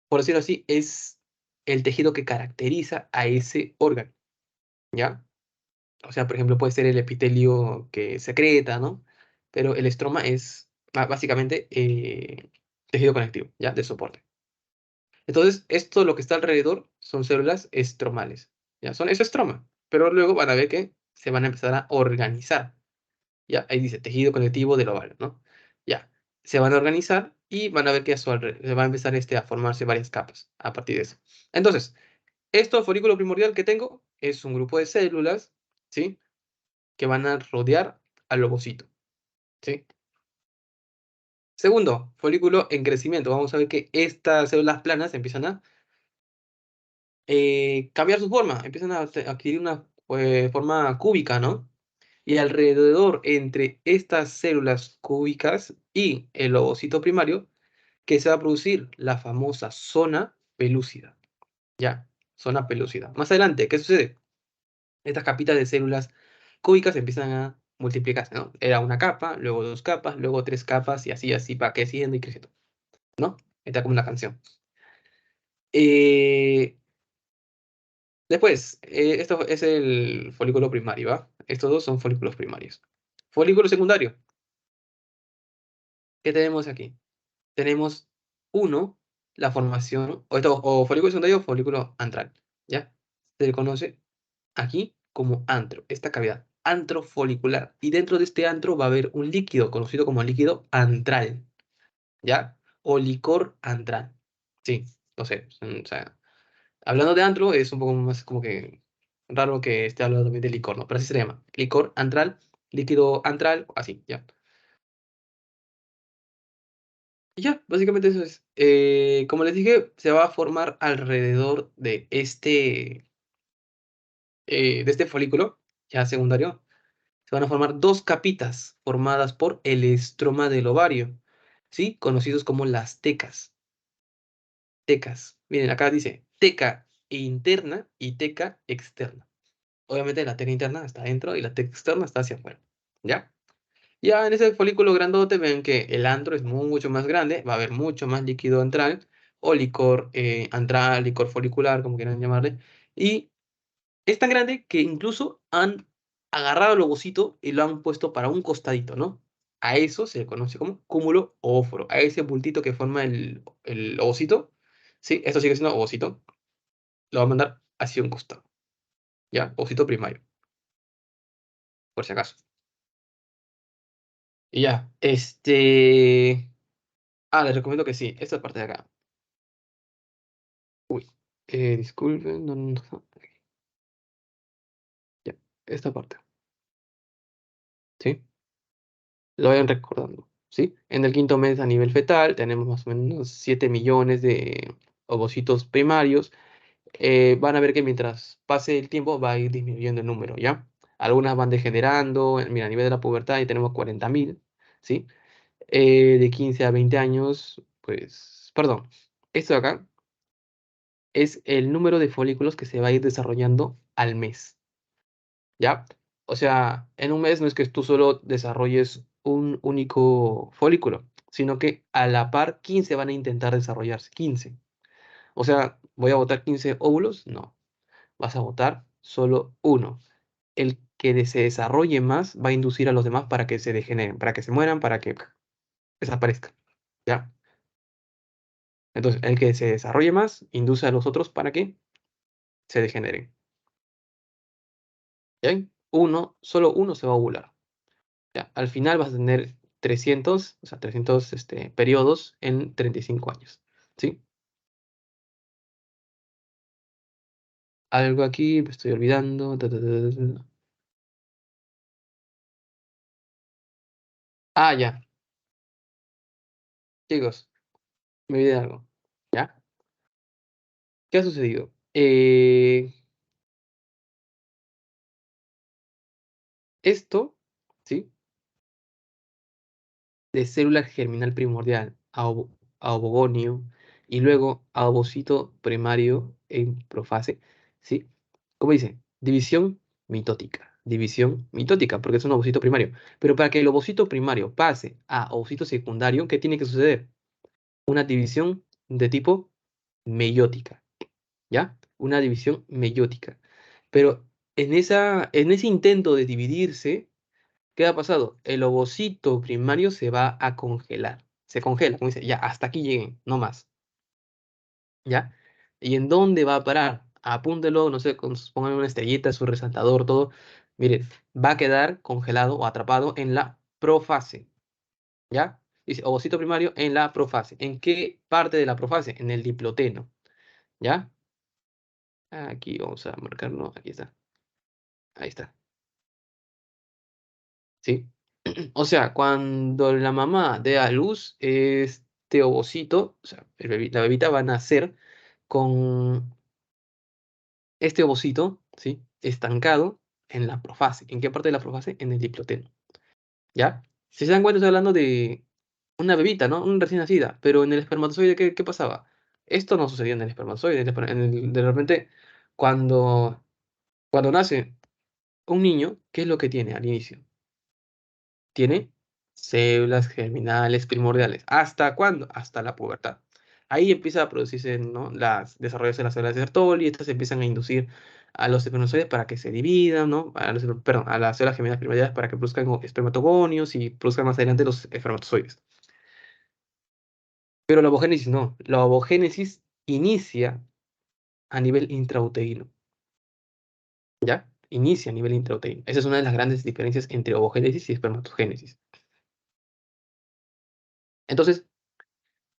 por decirlo así, es el tejido que caracteriza a ese órgano, ¿ya? O sea, por ejemplo, puede ser el epitelio que secreta, ¿no? Pero el estroma es básicamente tejido conectivo, ¿ya? De soporte. Entonces, esto lo que está alrededor son células estromales. Ya son eso estroma, pero luego van a ver que se van a empezar a organizar. Ya, ahí dice tejido conectivo del ovario, ¿no? Ya, se van a organizar y van a ver que a su alrededor se va a empezar a formarse varias capas a partir de eso. Entonces, esto folículo primordial que tengo es un grupo de células, ¿sí? Que van a rodear al ovocito, ¿sí? Segundo, folículo en crecimiento. Vamos a ver que estas células planas empiezan a cambiar su forma, empiezan a adquirir una forma cúbica, ¿no? Y alrededor entre estas células cúbicas y el ovocito primario, que se va a producir la famosa zona pelúcida. Ya, zona pelúcida. Más adelante, ¿qué sucede? Estas capitas de células cúbicas empiezan a multiplicarse, ¿no? Era una capa, luego dos capas, luego tres capas y así va creciendo y creciendo, ¿no? Está como una canción. Eh, Después, esto es el folículo primario, ¿va? Estos dos son folículos primarios. Folículo secundario. ¿Qué tenemos aquí? Tenemos uno, la formación, o folículo secundario o folículo antral, ¿ya? Se le conoce aquí como antro, esta cavidad, antro folicular. Y dentro de este antro va a haber un líquido conocido como líquido antral, ¿ya? o licor antral. Sí, no sé. O sea, hablando de antro, es un poco más como que raro que esté hablando también de licor, ¿no? Pero así se llama. Licor antral, líquido antral, así, ya. Y ya, básicamente eso es. Como les dije, se va a formar alrededor de este folículo, ya secundario. Se van a formar dos capitas formadas por el estroma del ovario, ¿sí? Conocidos como las tecas. Tecas. Miren, acá dice teca interna y teca externa. Obviamente la teca interna está adentro y la teca externa está hacia afuera. ¿Ya? Ya en ese folículo grandote ven que el antro es mucho más grande, va a haber mucho más líquido antral o licor antral, licor folicular, como quieran llamarle. Y es tan grande que incluso han agarrado el ovocito y lo han puesto para un costadito, ¿no? A eso se le conoce como cúmulo óforo, a ese bultito que forma el ovocito, ¿sí? Esto sigue siendo ovocito, lo va a mandar hacia un costado, ¿ya? Ovocito primario, por si acaso. Y ya, les recomiendo que sí, esta parte de acá. Uy, disculpen, no, no, no, ya, esta parte, ¿sí? Lo vayan recordando, ¿sí? En el quinto mes a nivel fetal tenemos más o menos 7 millones de ovocitos primarios. Van a ver que mientras pase el tiempo va a ir disminuyendo el número, ¿ya? Algunas van degenerando, mira, a nivel de la pubertad ya tenemos 40.000, ¿sí? De 15 a 20 años, pues, perdón, esto de acá es el número de folículos que se va a ir desarrollando al mes, ¿ya? O sea, en un mes no es que tú solo desarrolles un único folículo, sino que a la par 15 van a intentar desarrollarse, 15. O sea, ¿voy a botar 15 óvulos? No, vas a botar solo uno. El que se desarrolle más va a inducir a los demás para que se degeneren, para que se mueran, para que desaparezcan, ¿ya? Entonces, el que se desarrolle más induce a los otros para que se degeneren, ¿ya? Solo uno se va a ovular. Ya, al final vas a tener 300, o sea, 300 periodos en 35 años. ¿Sí? Algo aquí, me estoy olvidando. Ah, ya, chicos, me olvidé de algo. ¿Ya? ¿Qué ha sucedido? Esto, ¿sí? De célula germinal primordial a ovogonio y luego a ovocito primario en profase, ¿sí? ¿Cómo dice? División mitótica, porque es un ovocito primario. Pero para que el ovocito primario pase a ovocito secundario, ¿qué tiene que suceder? Una división de tipo meiótica, ¿ya? Una división meiótica. Pero en ese intento de dividirse, ¿qué ha pasado? El ovocito primario se va a congelar. Se congela, como dice, ya, hasta aquí lleguen, no más. ¿Ya? ¿Y en dónde va a parar? Apúntelo, no sé, pongan una estrellita, su resaltador, todo. Miren, va a quedar congelado o atrapado en la profase. ¿Ya? Dice ovocito primario en la profase. ¿En qué parte de la profase? En el diploteno. ¿Ya? Aquí vamos a marcarlo. Aquí está. Ahí está. ¿Sí? O sea, cuando la mamá dé a luz, este ovocito, o sea, la bebita va a nacer con este ovocito, ¿sí? Estancado en la profase. ¿En qué parte de la profase? En el diploteno, ¿ya? Si se dan cuenta, estoy hablando de una bebita, ¿no? Una recién nacida, pero en el espermatozoide, ¿qué pasaba? Esto no sucedía en el espermatozoide. De repente, cuando, cuando nace un niño, ¿qué es lo que tiene al inicio? Tiene células germinales primordiales. ¿Hasta cuándo? Hasta la pubertad. Ahí empieza a producirse, ¿no? Desarrollarse las células de Sertoli y estas empiezan a inducir a los espermatozoides para que se dividan, ¿no? Perdón, a las células germinales primordiales para que produzcan espermatogonios y produzcan más adelante los espermatozoides. Pero la ovogénesis no. La ovogénesis inicia a nivel intrauterino, ¿ya? Inicia a nivel intrauterino. Esa es una de las grandes diferencias entre ovogénesis y espermatogénesis. Entonces,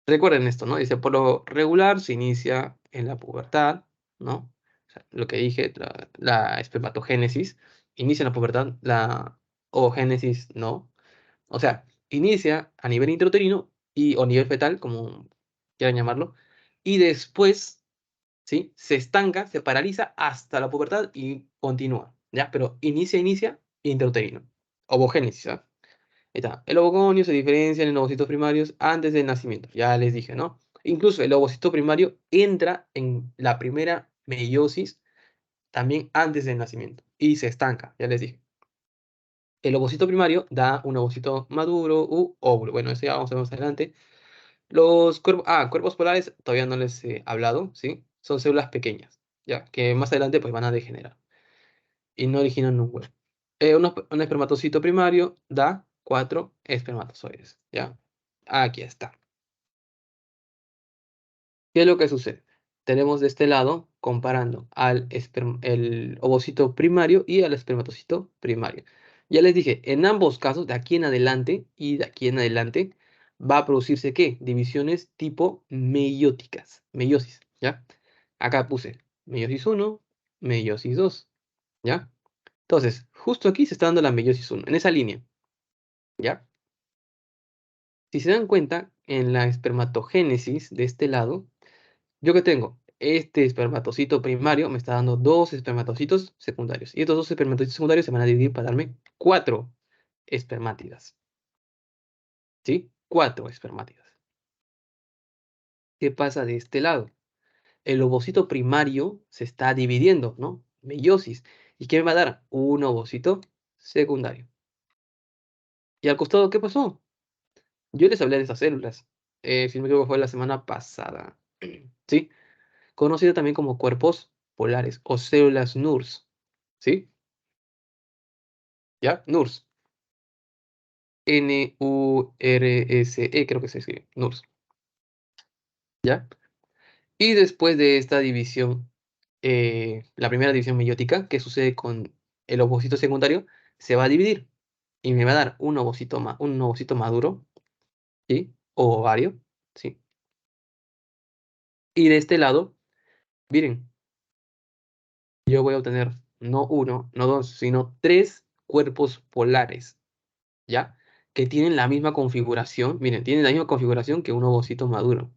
Recuerden esto, ¿no? Dice, por lo regular se inicia en la pubertad, ¿no? O sea, lo que dije, la espermatogénesis, inicia en la pubertad, la oogénesis no. O sea, inicia a nivel intrauterino o nivel fetal, como quieran llamarlo, y después, ¿sí? Se estanca, se paraliza hasta la pubertad y continúa, ¿ya? Pero inicia intrauterino. Ovogénesis, ¿ah? Ahí está. El ovoconio se diferencia en ovocitos primarios antes del nacimiento. Ya les dije, ¿no? Incluso el ovocito primario entra en la primera meiosis también antes del nacimiento y se estanca, ya les dije. El ovocito primario da un ovocito maduro u óvulo. Bueno, eso ya vamos a ver más adelante. Los cuerpos polares todavía no les he hablado, ¿sí? Son células pequeñas, ya, que más adelante pues van a degenerar y no originan un huevo. Un espermatocito primario da 4 espermatozoides, ¿ya? Aquí está. ¿Qué es lo que sucede? Tenemos de este lado, comparando el ovocito primario y al espermatocito primario. Ya les dije, en ambos casos, de aquí en adelante y de aquí en adelante, va a producirse ¿qué? Divisiones tipo meióticas, meiosis, ¿ya? Acá puse meiosis uno, meiosis 2, ¿ya? Entonces, justo aquí se está dando la meiosis uno, en esa línea, ¿ya? Si se dan cuenta, en la espermatogénesis de este lado, ¿yo qué tengo? Este espermatocito primario me está dando dos espermatocitos secundarios. Y estos dos espermatocitos secundarios se van a dividir para darme cuatro espermátidas. ¿Sí? Cuatro espermátidas. ¿Qué pasa de este lado? El ovocito primario se está dividiendo, ¿no? Meiosis. ¿Y qué me va a dar? Un ovocito secundario. ¿Y al costado qué pasó? Yo les hablé de estas células. Si no me equivoco, fue la semana pasada. ¿Sí? Conocido también como cuerpos polares o células NURS. ¿Sí? ¿Ya? NURS. NURSE, creo que se escribe, NURS, ¿ya? Y después de esta división, la primera división meiótica, que sucede con el ovocito secundario, se va a dividir y me va a dar un ovocito maduro, ¿sí? O ovario, ¿sí? Y de este lado, miren, yo voy a obtener no uno, no dos, sino tres cuerpos polares, ¿ya? Que tienen la misma configuración, miren, tienen la misma configuración que un ovocito maduro.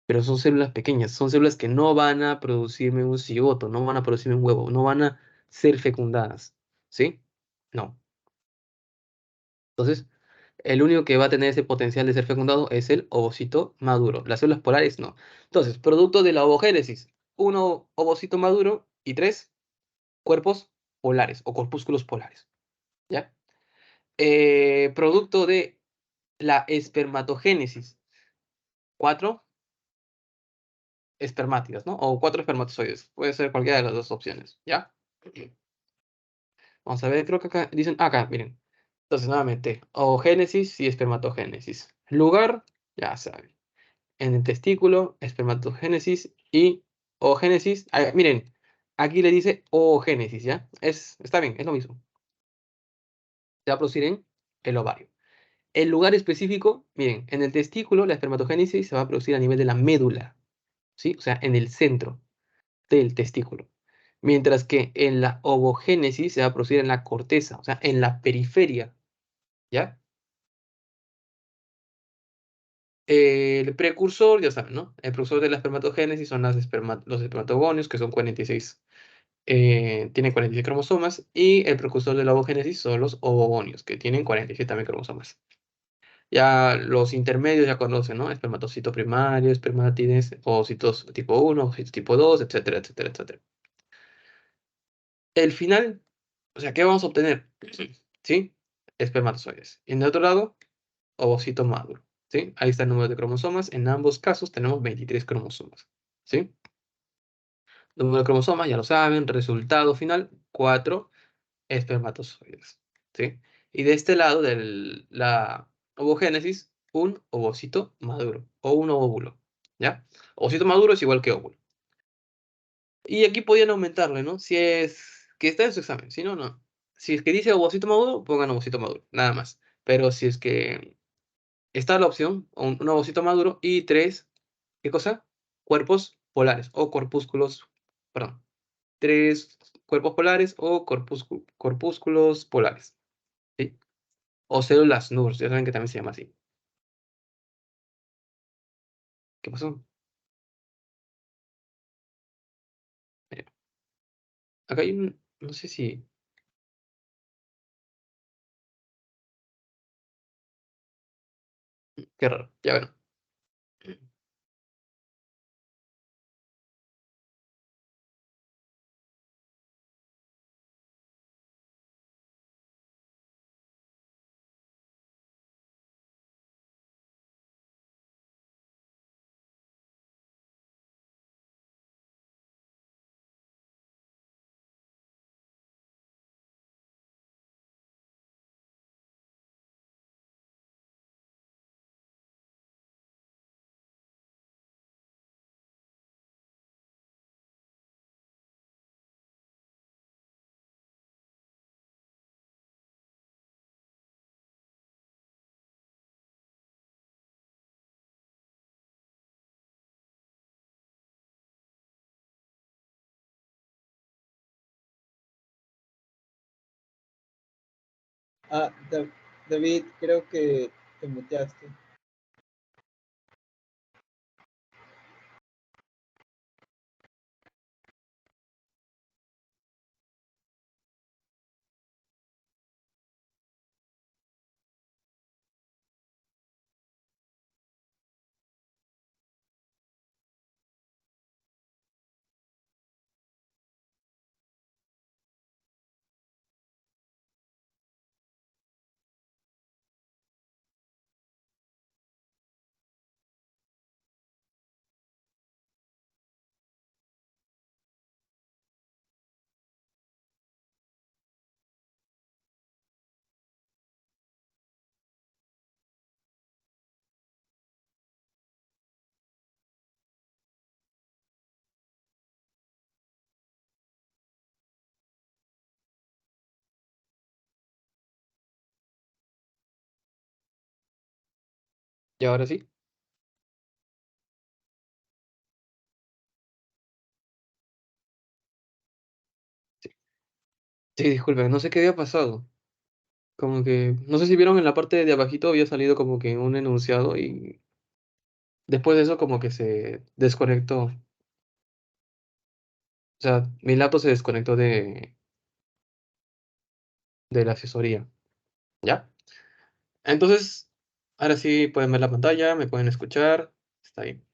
Pero son células pequeñas, son células que no van a producirme un cigoto, no van a producirme un huevo, no van a ser fecundadas, ¿sí? No. Entonces, el único que va a tener ese potencial de ser fecundado es el ovocito maduro. Las células polares no. Entonces, producto de la ovogénesis, uno ovocito maduro y tres cuerpos polares o corpúsculos polares, ¿ya? Producto de la espermatogénesis, cuatro espermátidas, ¿no? O cuatro espermatozoides. Puede ser cualquiera de las dos opciones, ¿ya? Vamos a ver, creo que acá dicen, acá, miren. Entonces, nuevamente, oogénesis y espermatogénesis. Lugar, ya saben. En el testículo, espermatogénesis y oogénesis. Ah, miren, aquí le dice oogénesis, ¿ya? Está bien, es lo mismo. Se va a producir en el ovario. El lugar específico, miren, en el testículo, la espermatogénesis se va a producir a nivel de la médula, ¿sí? O sea, en el centro del testículo. Mientras que en la ovogénesis se va a producir en la corteza, o sea, en la periferia, ¿ya? El precursor, ya saben, ¿no? El precursor de la espermatogénesis son los espermatogonios, que son 46, tienen 46 cromosomas, y el precursor de la ovogénesis son los ovogonios, que tienen 47 también cromosomas. Ya los intermedios ya conocen, ¿no? Espermatocito primario, espermatides, ovocitos tipo 1, ovocitos tipo 2, etcétera, etcétera, etcétera. El final, o sea, ¿qué vamos a obtener? ¿Sí? Espermatozoides. Y en el otro lado, ovocito maduro, ¿sí? Ahí está el número de cromosomas. En ambos casos tenemos 23 cromosomas, ¿sí? Número de cromosomas, ya lo saben. Resultado final, 4 espermatozoides, ¿sí? Y de este lado de la ovogénesis, un ovocito maduro o un óvulo, ¿ya? Ovocito maduro es igual que óvulo. Y aquí podían aumentarle, ¿no? Si es que está en su examen, si no, no. Si es que dice ovocito maduro, pongan ovocito maduro, nada más. Pero si es que está la opción, un ovocito maduro, y 3, ¿qué cosa? Cuerpos polares o corpúsculos, perdón, 3 cuerpos polares o corpúsculos polares, ¿sí? O células NURS, ya saben que también se llama así. ¿Qué pasó? Mira, acá hay un, no sé si, qué raro, ya bueno. Ah, David, creo que te muteaste. Y ahora sí. Sí, sí, disculpen, no sé qué había pasado. Como que, no sé si vieron en la parte de abajito había salido como que un enunciado y después de eso como que se desconectó. O sea, mi laptop se desconectó de la asesoría. ¿Ya? Entonces, ahora sí pueden ver la pantalla, me pueden escuchar. Está bien.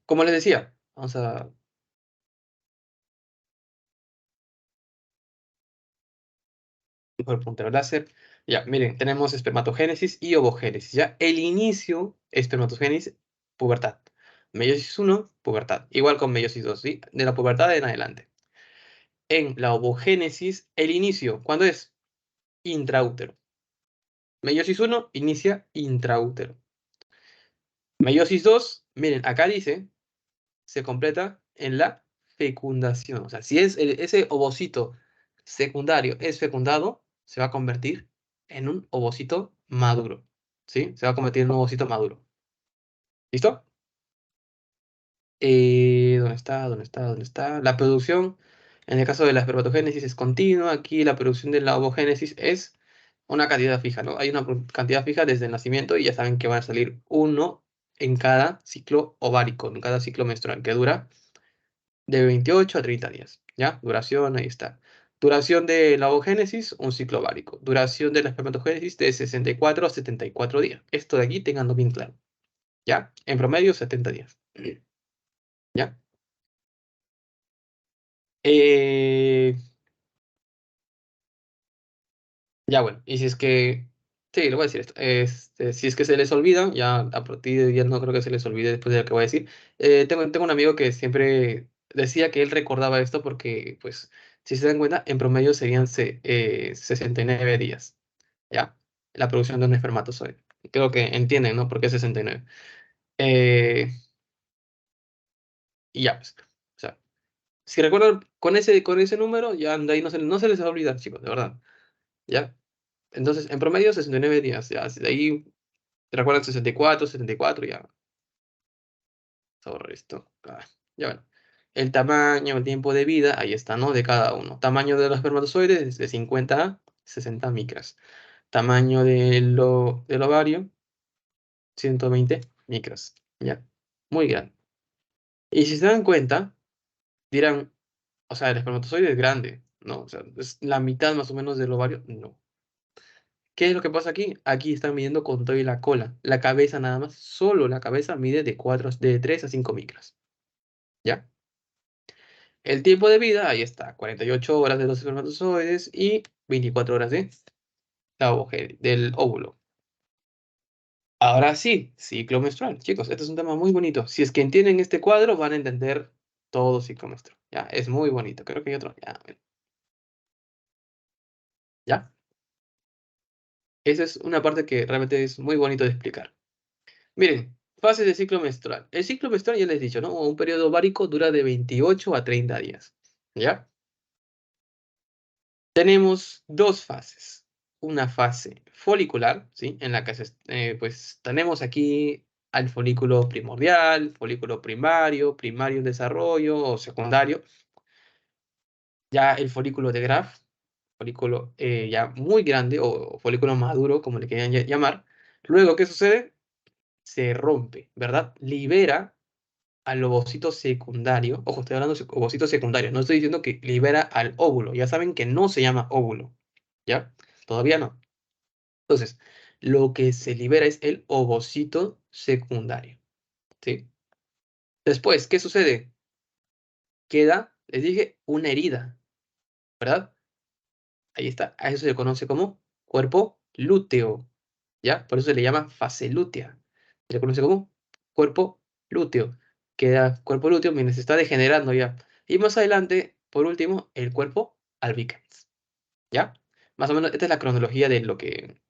Como les decía, vamos a por puntero láser. Ya, miren, tenemos espermatogénesis y ovogénesis. Ya, el inicio, espermatogénesis, pubertad. Meiosis uno pubertad. Igual con meiosis 2, ¿sí? De la pubertad en adelante. En la ovogénesis, el inicio, ¿cuándo es? Intraútero. Meiosis uno inicia intraútero. Meiosis 2, miren, acá dice, se completa en la fecundación. O sea, si es ese ovocito secundario es fecundado, se va a convertir en un ovocito maduro. ¿Sí? Se va a convertir en un ovocito maduro. ¿Listo? ¿Dónde está? ¿Dónde está? ¿Dónde está? La producción, en el caso de la espermatogénesis, es continua. Aquí la producción de la ovogénesis es una cantidad fija, ¿no? Hay una cantidad fija desde el nacimiento y ya saben que van a salir uno en cada ciclo ovárico, en cada ciclo menstrual, que dura de 28 a 30 días, ¿ya? Duración, ahí está. Duración de la ovogénesis, un ciclo ovárico. Duración de la espermatogénesis, de 64 a 74 días. Esto de aquí tenganlo bien claro, ¿ya? En promedio, 70 días, ¿ya? Eh, ya bueno, y si es que, sí, le voy a decir esto, si es que se les olvida, ya a partir de ya no creo que se les olvide después de lo que voy a decir. Tengo un amigo que siempre decía que él recordaba esto porque, pues, si se dan cuenta, en promedio serían 69 días, ¿ya? La producción de un espermatozoide. Creo que entienden, ¿no? ¿Por qué 69? Eh, y ya, pues, o sea, si recuerdan con ese número, ya de ahí no se les va a olvidar, chicos, de verdad, ¿ya? Entonces, en promedio, 69 días. Ya, de ahí, ¿te recuerdan 64, 74? Ya, sobre esto. Ya bueno. El tamaño, el tiempo de vida, ahí está, ¿no? De cada uno. Tamaño de los espermatozoides es de 50 a 60 micras. Tamaño del ovario, 120 micras. Ya, muy grande. Y si se dan cuenta, dirán, o sea, el espermatozoide es grande, ¿no? O sea, es la mitad más o menos del ovario. No. ¿Qué es lo que pasa aquí? Aquí están midiendo con todo y la cola. La cabeza nada más, solo la cabeza mide de 3 a 5 micras. ¿Ya? El tiempo de vida, ahí está, 48 horas de los espermatozoides y 24 horas del óvulo. Ahora sí, ciclo menstrual. Chicos, este es un tema muy bonito. Si es que entienden este cuadro, van a entender todo ciclo menstrual. Ya, es muy bonito. Creo que hay otro. Ya, bueno, ya. Esa es una parte que realmente es muy bonito de explicar. Miren, fases de ciclo menstrual. El ciclo menstrual ya les he dicho, ¿no? Un periodo ovárico dura de 28 a 30 días. ¿Ya? Tenemos dos fases. Una fase folicular, ¿sí? En la que pues tenemos aquí al folículo primordial, folículo primario, primario en desarrollo o secundario. Ya el folículo de Graf, folículo ya muy grande o folículo maduro, como le quieran llamar. Luego, ¿qué sucede? Se rompe, ¿verdad? Libera al ovocito secundario. Ojo, estoy hablando de ovocito secundario. No estoy diciendo que libera al óvulo. Ya saben que no se llama óvulo. ¿Ya? Todavía no. Entonces, lo que se libera es el ovocito secundario. ¿Sí? Después, ¿qué sucede? Queda, les dije, una herida, ¿verdad? Ahí está. A eso se le conoce como cuerpo lúteo. ¿Ya? Por eso se le llama fase lútea. Se le conoce como cuerpo lúteo. Queda cuerpo lúteo mientras se está degenerando ya. Y más adelante, por último, el cuerpo albicans. ¿Ya? Más o menos, esta es la cronología de lo que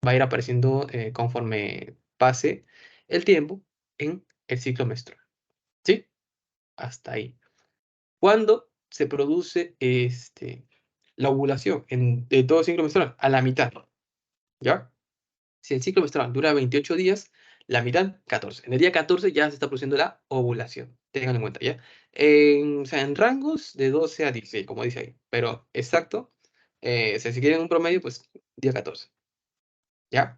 va a ir apareciendo conforme pase el tiempo en el ciclo menstrual. ¿Sí? Hasta ahí. ¿Cuándo se produce la ovulación de todo ciclo menstrual? A la mitad. ¿Ya? Si el ciclo menstrual dura 28 días, la mitad, 14. En el día 14 ya se está produciendo la ovulación. Tengan en cuenta, ¿ya? O sea, en rangos de 12 a 16, como dice ahí. Pero exacto, si quieren un promedio, pues día 14. ¿Ya?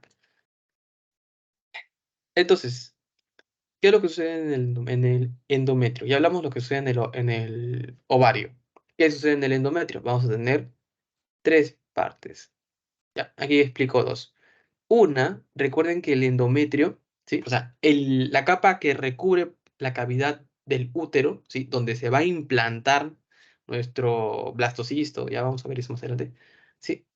Entonces, ¿qué es lo que sucede en el endometrio? Ya hablamos de lo que sucede en el ovario. ¿Qué sucede en el endometrio? Vamos a tener tres partes. Ya, aquí explico dos. Una, recuerden que el endometrio, ¿sí? O sea, la capa que recubre la cavidad del útero, ¿sí? Donde se va a implantar nuestro blastocisto, ya vamos a ver eso más adelante. Sí,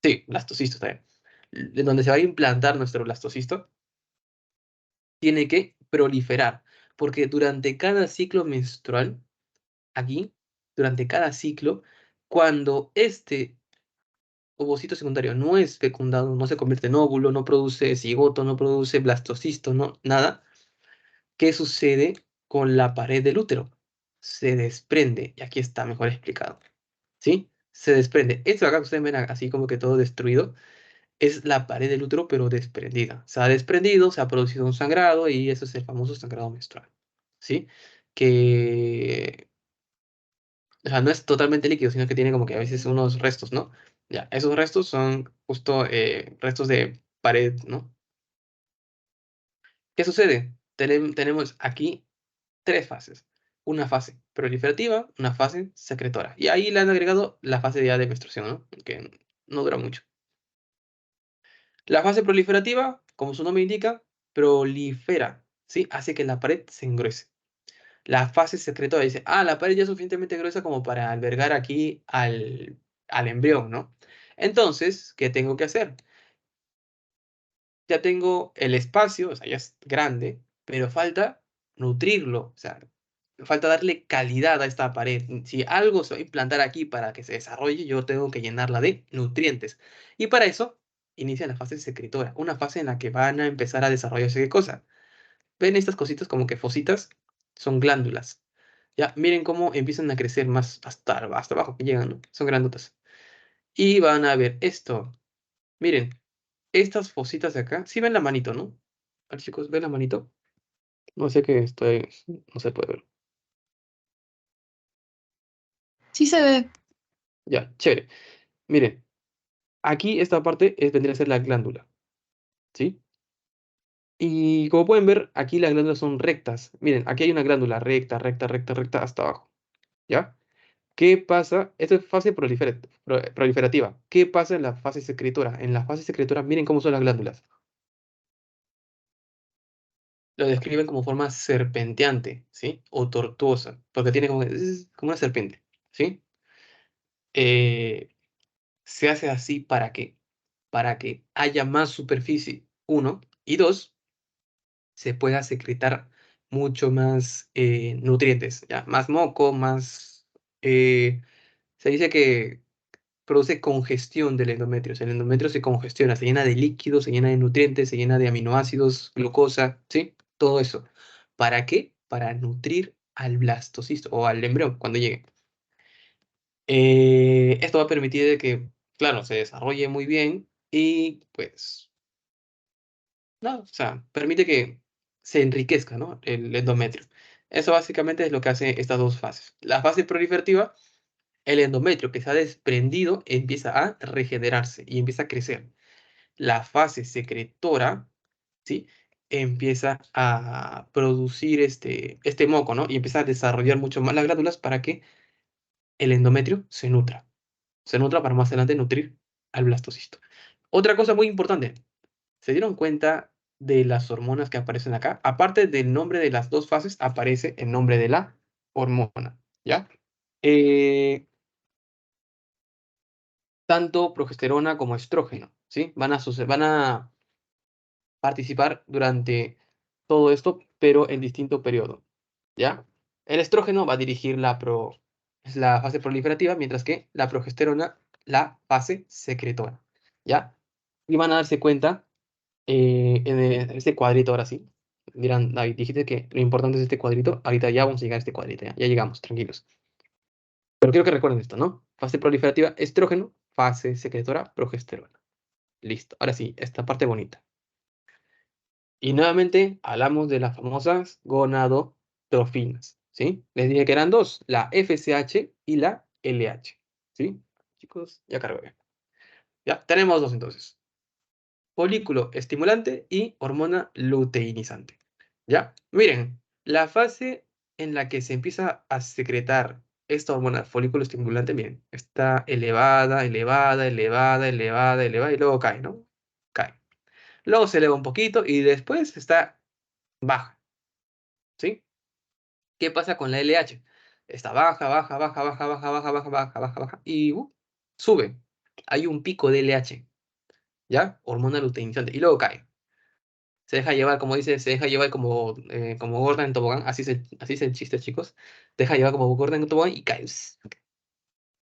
sí, blastocisto está bien. Donde se va a implantar nuestro blastocisto, tiene que proliferar, porque durante cada ciclo menstrual, aquí, durante cada ciclo, cuando este ovocito secundario no es fecundado, no se convierte en óvulo, no produce cigoto, no produce blastocisto, no, nada. ¿Qué sucede con la pared del útero? Se desprende, y aquí está mejor explicado, ¿sí? Se desprende. Esto acá que ustedes ven así como que todo destruido, es la pared del útero, pero desprendida. Se ha desprendido, se ha producido un sangrado, y eso es el famoso sangrado menstrual, ¿sí? Que, o sea, no es totalmente líquido, sino que tiene como que a veces unos restos, ¿no? Ya, esos restos son justo restos de pared, ¿no? ¿Qué sucede? Tenemos aquí tres fases. Una fase proliferativa, una fase secretora. Y ahí le han agregado la fase ya de menstruación, ¿no? Que no dura mucho. La fase proliferativa, como su nombre indica, prolifera, ¿sí? Hace que la pared se engruese. La fase secretora dice, la pared ya es suficientemente gruesa como para albergar aquí al embrión, ¿no? Entonces, ¿qué tengo que hacer? Ya tengo el espacio, o sea, ya es grande, pero falta nutrirlo, o sea, falta darle calidad a esta pared. Si algo se va a implantar aquí para que se desarrolle, yo tengo que llenarla de nutrientes. Y para eso inicia la fase secretora, una fase en la que van a empezar a desarrollarse qué cosa. ¿Ven estas cositas como que fositas? Son glándulas. Ya, miren cómo empiezan a crecer más hasta abajo que llegan, ¿no? Son grandotas. Y van a ver esto. Miren, estas fositas de acá. Sí ven la manito, ¿no? A ver, chicos, ¿ven la manito? No sé qué estoy... No se puede ver. Sí se ve. Ya, chévere. Miren, aquí esta parte vendría a ser la glándula, ¿sí? Y como pueden ver, aquí las glándulas son rectas. Miren, aquí hay una glándula recta, recta, recta, recta hasta abajo, ¿ya? ¿Qué pasa? Esto es fase proliferativa. ¿Qué pasa en la fase secretora? En la fase secretora, miren cómo son las glándulas. Lo describen como forma serpenteante, ¿sí? O tortuosa, porque tiene como una serpiente, ¿sí? Eh, Se hace así ¿para qué? Para que haya más superficie, uno, y dos, se pueda secretar mucho más nutrientes, ¿ya? Más moco, más... se dice que produce congestión del endometrio. O sea, el endometrio se congestiona, se llena de líquidos, se llena de nutrientes, se llena de aminoácidos, glucosa, ¿sí? Todo eso. ¿Para qué? Para nutrir al blastocisto o al embrión cuando llegue. Esto va a permitir de que, claro, se desarrolle muy bien y pues, no, o sea, permite que se enriquezca, ¿no? El endometrio. Eso básicamente es lo que hace estas dos fases. La fase proliferativa, el endometrio que se ha desprendido empieza a regenerarse y empieza a crecer. La fase secretora, ¿sí? Empieza a producir este moco, ¿no? Y empieza a desarrollar mucho más las glándulas para que el endometrio se nutra. Se nutra para más adelante nutrir al blastocisto. Otra cosa muy importante, ¿se dieron cuenta de las hormonas que aparecen acá? Aparte del nombre de las dos fases, aparece el nombre de la hormona, ¿ya? Eh, Tanto progesterona como estrógeno, ¿sí? Van a participar durante todo esto, pero en distinto periodo, ¿ya? El estrógeno va a dirigir es la fase proliferativa, mientras que la progesterona, la fase secretora, ¿ya? Y van a darse cuenta este cuadrito ahora sí. Dirán, David, dijiste que lo importante es este cuadrito. Ahorita ya vamos a llegar a este cuadrito, ya llegamos, tranquilos. Pero quiero que recuerden esto, ¿no? Fase proliferativa, estrógeno, fase secretora, progesterona. Listo, ahora sí, esta parte bonita. Y nuevamente hablamos de las famosas gonadotrofinas, ¿sí? Les dije que eran dos, la FSH y la LH, ¿sí? Chicos, ya cargué. Ya, tenemos dos entonces. Folículo estimulante y hormona luteinizante. ¿Ya? Miren, la fase en la que se empieza a secretar esta hormona folículo estimulante, miren, está elevada, elevada, elevada, elevada, elevada y luego cae, ¿no? Cae. Luego se eleva un poquito y después está baja, ¿sí? ¿Qué pasa con la LH? Está baja, baja, baja, baja, baja, baja, baja, baja, baja, baja y sube. Hay un pico de LH, ¿ya? Hormona luteinizante y luego cae. Se deja llevar, como dice, se deja llevar como gorda en tobogán, así es el chiste, chicos. Deja llevar como gorda en tobogán y caes.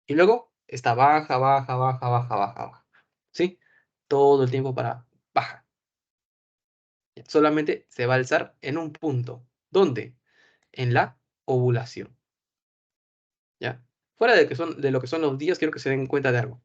Y luego está baja, baja, baja, baja, baja, baja. ¿Sí? Todo el tiempo para baja. Solamente se va a alzar en un punto. ¿Dónde? En la ovulación. ¿Ya? Fuera de lo que son los días, quiero que se den cuenta de algo.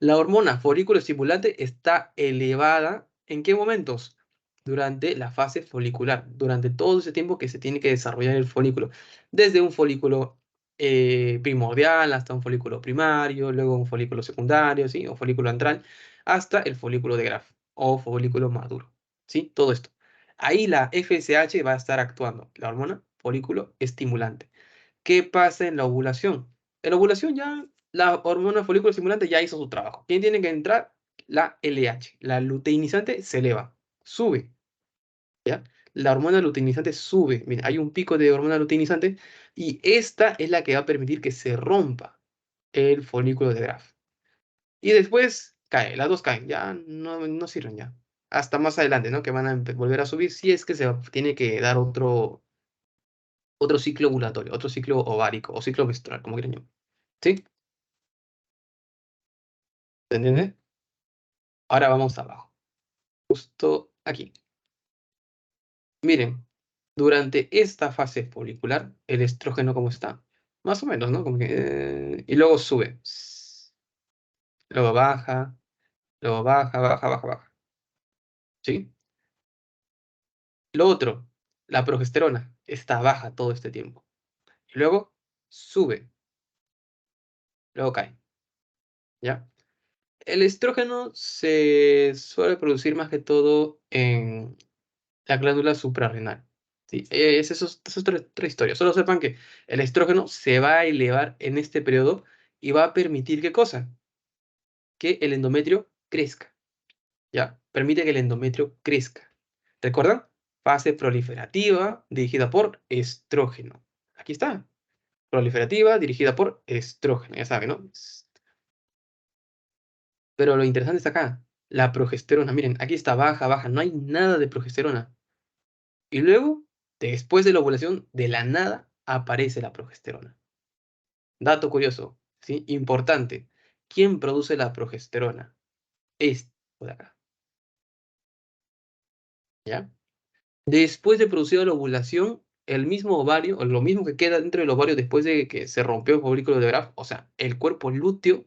La hormona folículo estimulante está elevada. ¿En qué momentos? Durante la fase folicular, durante todo ese tiempo que se tiene que desarrollar el folículo. Desde un folículo primordial hasta un folículo primario, luego un folículo secundario, ¿sí? O folículo antral, hasta el folículo de Graf o folículo maduro. ¿Sí? Todo esto. Ahí la FSH va a estar actuando, la hormona folículo estimulante. ¿Qué pasa en la ovulación? En la ovulación ya la hormona folículo estimulante ya hizo su trabajo. ¿Quién tiene que entrar? La LH. La luteinizante se eleva, sube, ¿ya? La hormona luteinizante sube. Mira, hay un pico de hormona luteinizante y esta es la que va a permitir que se rompa el folículo de Graf. Y después cae, las dos caen, ya no sirven ya. Hasta más adelante, ¿no? Que van a volver a subir si es que se tiene que dar otro ciclo ovulatorio, otro ciclo ovárico o ciclo menstrual, como quieran llamar. ¿Sí? ¿Se entiende? Ahora vamos abajo, justo aquí. Miren, durante esta fase folicular, el estrógeno, ¿cómo está? Más o menos, ¿no? Como que, y luego sube. luego baja, luego baja, baja, baja, baja. ¿Sí? Lo otro, la progesterona está baja todo este tiempo. Y luego sube, luego cae. ¿Ya? El estrógeno se suele producir más que todo en la glándula suprarrenal. ¿Sí? Eso es otra historia. Solo sepan que el estrógeno se va a elevar en este periodo y va a permitir, ¿qué cosa? Que el endometrio crezca. ¿Ya? Permite que el endometrio crezca. ¿Recuerdan? Fase proliferativa dirigida por estrógeno. Aquí está. Proliferativa dirigida por estrógeno. Ya saben, ¿no? Pero lo interesante está acá. La progesterona. Miren, aquí está baja, baja. No hay nada de progesterona. Y luego, después de la ovulación, de la nada aparece la progesterona. Dato curioso, ¿sí? Importante. ¿Quién produce la progesterona? Esto de acá. ¿Ya? Después de producir la ovulación, el mismo ovario, o lo mismo que queda dentro del ovario después de que se rompió el folículo de Graf, o sea, el cuerpo lúteo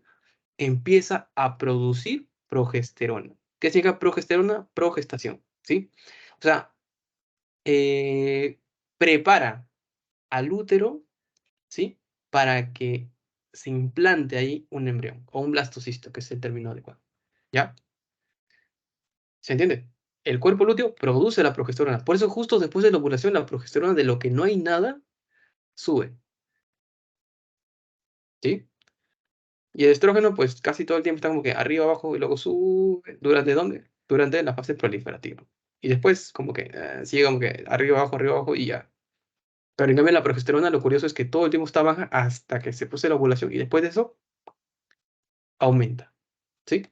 empieza a producir progesterona. ¿Qué significa progesterona? Progestación, ¿sí? O sea, eh, prepara al útero, ¿sí? Para que se implante ahí un embrión o un blastocisto, que es el término adecuado. ¿Ya? ¿Se entiende? El cuerpo lúteo produce la progesterona. Por eso justo después de la ovulación, la progesterona de lo que no hay nada, sube. ¿Sí? Y el estrógeno, pues casi todo el tiempo está como que arriba, abajo y luego sube. ¿Durante dónde? Durante la fase proliferativa. Y después como que sigue como que arriba, abajo y ya. Pero en cambio la progesterona, lo curioso es que todo el tiempo está baja hasta que se produce la ovulación. Y después de eso, aumenta. ¿Sí?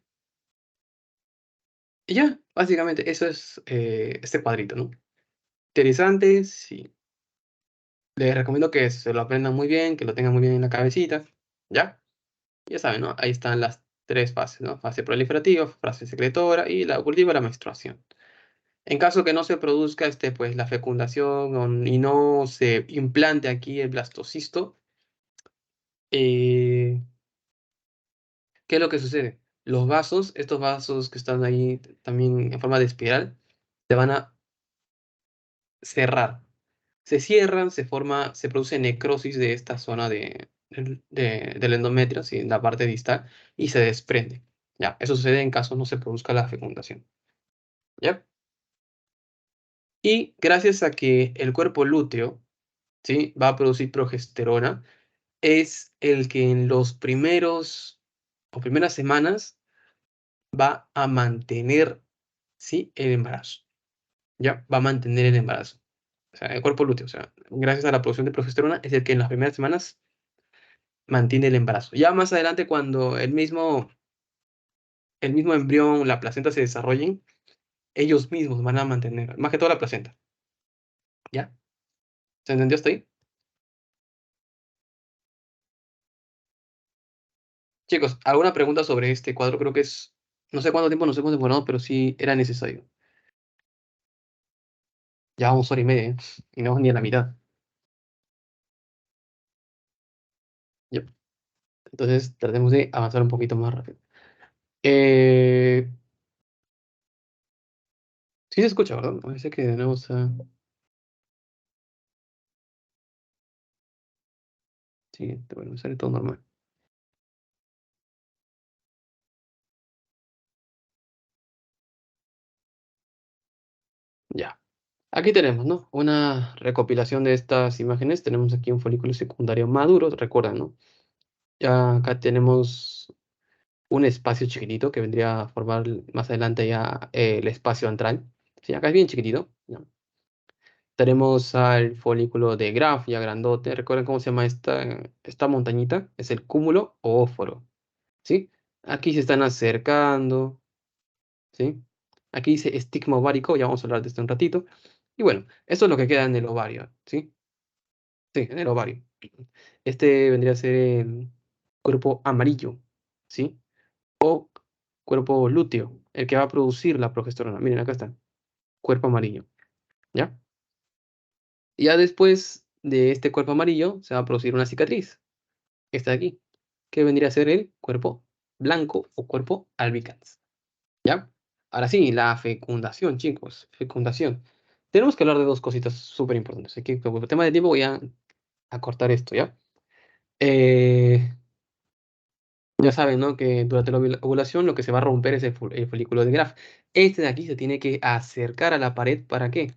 Y ya, básicamente, eso es este cuadrito, ¿no? Interesante, sí. Les recomiendo que se lo aprendan muy bien, que lo tengan muy bien en la cabecita, ¿ya? Ya saben, ¿no? Ahí están las tres fases, ¿no? Fase proliferativa, fase secretora y la última, la menstruación. En caso que no se produzca pues, la fecundación y no se implante aquí el blastocisto, eh, ¿qué es lo que sucede? Los vasos, estos vasos que están ahí también en forma de espiral, se van a cerrar. Se cierran, se produce necrosis de esta zona del endometrio, ¿sí? En la parte distal, y se desprende. Ya, eso sucede en caso no se produzca la fecundación. ¿Ya? Y gracias a que el cuerpo lúteo, ¿sí? Va a producir progesterona, es el que en los primeros o primeras semanas va a mantener, ¿sí? El embarazo. ¿Ya? Va a mantener el embarazo. O sea, el cuerpo lúteo, o sea, gracias a la producción de progesterona, es el que en las primeras semanas mantiene el embarazo. Ya más adelante, cuando el mismo embrión, la placenta se desarrollen, ellos mismos van a mantener, más que todo la placenta. ¿Ya? ¿Se entendió hasta ahí? Chicos, ¿alguna pregunta sobre este cuadro? Creo que no sé cuánto tiempo nos hemos demorado, pero sí era necesario. Ya vamos hora y media, ¿eh? Y no ni a la mitad. Ya. Entonces, tratemos de avanzar un poquito más rápido. Eh, sí se escucha, ¿verdad? Parece que de nuevo está... Sí, bueno, sale todo normal. Ya. Aquí tenemos, ¿no? Una recopilación de estas imágenes. Tenemos aquí un folículo secundario maduro, recuerdan, ¿no? Ya acá tenemos un espacio chiquitito que vendría a formar más adelante ya el espacio antral. Sí, acá es bien chiquitito, ¿no? Tenemos al folículo de Graf, ya grandote. ¿Recuerdan cómo se llama esta montañita? Es el cúmulo o óforo, ¿sí? Aquí se están acercando, ¿sí? Aquí dice estigma ovárico, ya vamos a hablar de esto un ratito. Y bueno, esto es lo que queda en el ovario, ¿sí? Sí, en el ovario. Este vendría a ser el cuerpo amarillo, ¿sí? O cuerpo lúteo, el que va a producir la progesterona. Miren, acá está, cuerpo amarillo, ¿ya? Y ya después de este cuerpo amarillo se va a producir una cicatriz, esta de aquí, que vendría a ser el cuerpo blanco o cuerpo albicans. ¿Ya? Ahora sí, la fecundación, chicos. Fecundación. Tenemos que hablar de dos cositas súper importantes. Aquí, por tema de tiempo, voy a cortar esto, ¿ya? Ya saben, ¿no? Que durante la ovulación lo que se va a romper es el folículo de Graf. Este de aquí se tiene que acercar a la pared. ¿Para qué?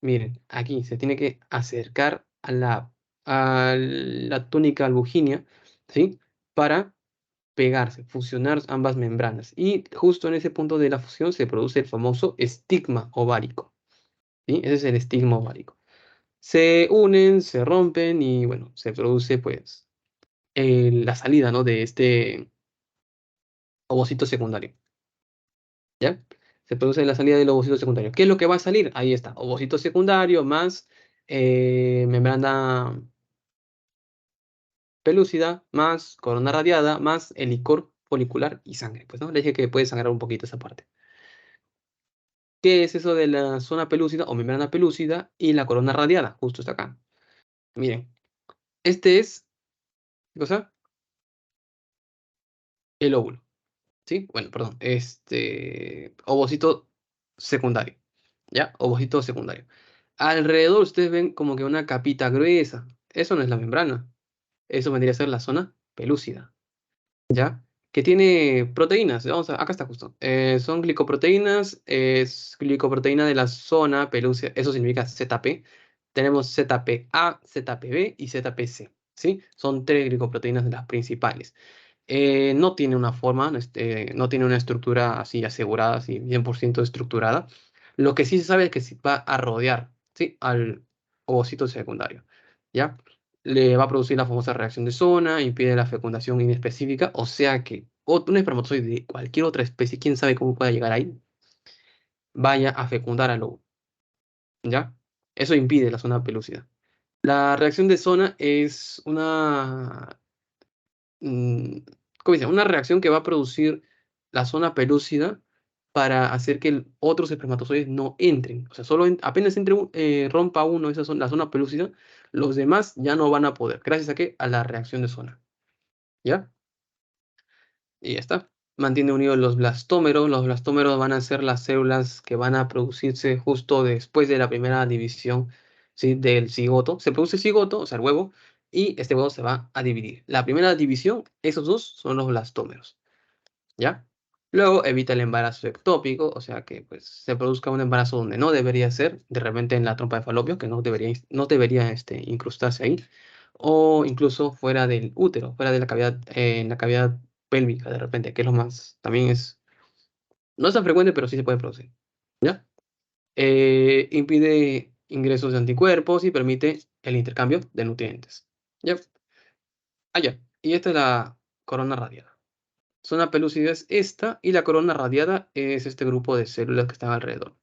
Miren, aquí se tiene que acercar a la túnica albuginia, ¿sí? Para pegarse, fusionar ambas membranas. Y justo en ese punto de la fusión se produce el famoso estigma ovárico, ¿sí? Ese es el estigma ovárico. Se unen, se rompen y bueno, se produce pues la salida, ¿no? De este ovocito secundario, ¿ya? Se produce la salida del ovocito secundario. ¿Qué es lo que va a salir? Ahí está, ovocito secundario más membrana pelúcida, más corona radiada, más el licor folicular y sangre. Pues no, le dije que puede sangrar un poquito esa parte. ¿Qué es eso de la zona pelúcida o membrana pelúcida y la corona radiada? Justo está acá. Miren, este es, ¿qué cosa? El óvulo, ¿sí? Bueno, perdón, ovocito secundario, ¿ya? Ovocito secundario. Alrededor ustedes ven como que una capita gruesa. Eso no es la membrana. Eso vendría a ser la zona pelúcida. ¿Ya? Que tiene proteínas. Acá está justo. Son glicoproteínas, es glicoproteína de la zona pelúcida, eso significa ZP. Tenemos ZPA, ZPB y ZPC, ¿sí? Son tres glicoproteínas de las principales. No tiene una forma, no tiene una estructura así asegurada, así 100% estructurada. Lo que sí se sabe es que sí va a rodear, ¿sí? Al ovocito secundario, ¿ya? Le va a producir la famosa reacción de zona, impide la fecundación inespecífica, o sea que un espermatozoide de cualquier otra especie, quién sabe cómo pueda llegar ahí, vaya a fecundar al óvulo, ¿ya? Eso impide la zona pelúcida. La reacción de zona es mm, ¿cómo dice? Una reacción que va a producir la zona pelúcida para hacer que otros espermatozoides no entren. O sea, apenas rompa uno la zona pelúcida, los demás ya no van a poder. ¿Gracias a qué? A la reacción de zona. ¿Ya? Y ya está. Mantiene unidos los blastómeros. Los blastómeros van a ser las células que van a producirse justo después de la primera división, ¿sí? Del cigoto. Se produce el cigoto, o sea, el huevo, y este huevo se va a dividir. La primera división, esos dos son los blastómeros, ¿ya? Luego evita el embarazo ectópico, o sea que pues, se produzca un embarazo donde no debería ser, de repente en la trompa de falopio, que no debería incrustarse ahí, o incluso fuera del útero, fuera de la cavidad, en la cavidad pélvica de repente, que es lo más, también no es tan frecuente, pero sí se puede producir, ¿ya? Impide ingresos de anticuerpos y permite el intercambio de nutrientes, ¿ya? Ah, ya. Y esta es la corona radiada. Zona pelúcida es esta y la corona radiada es este grupo de células que están alrededor.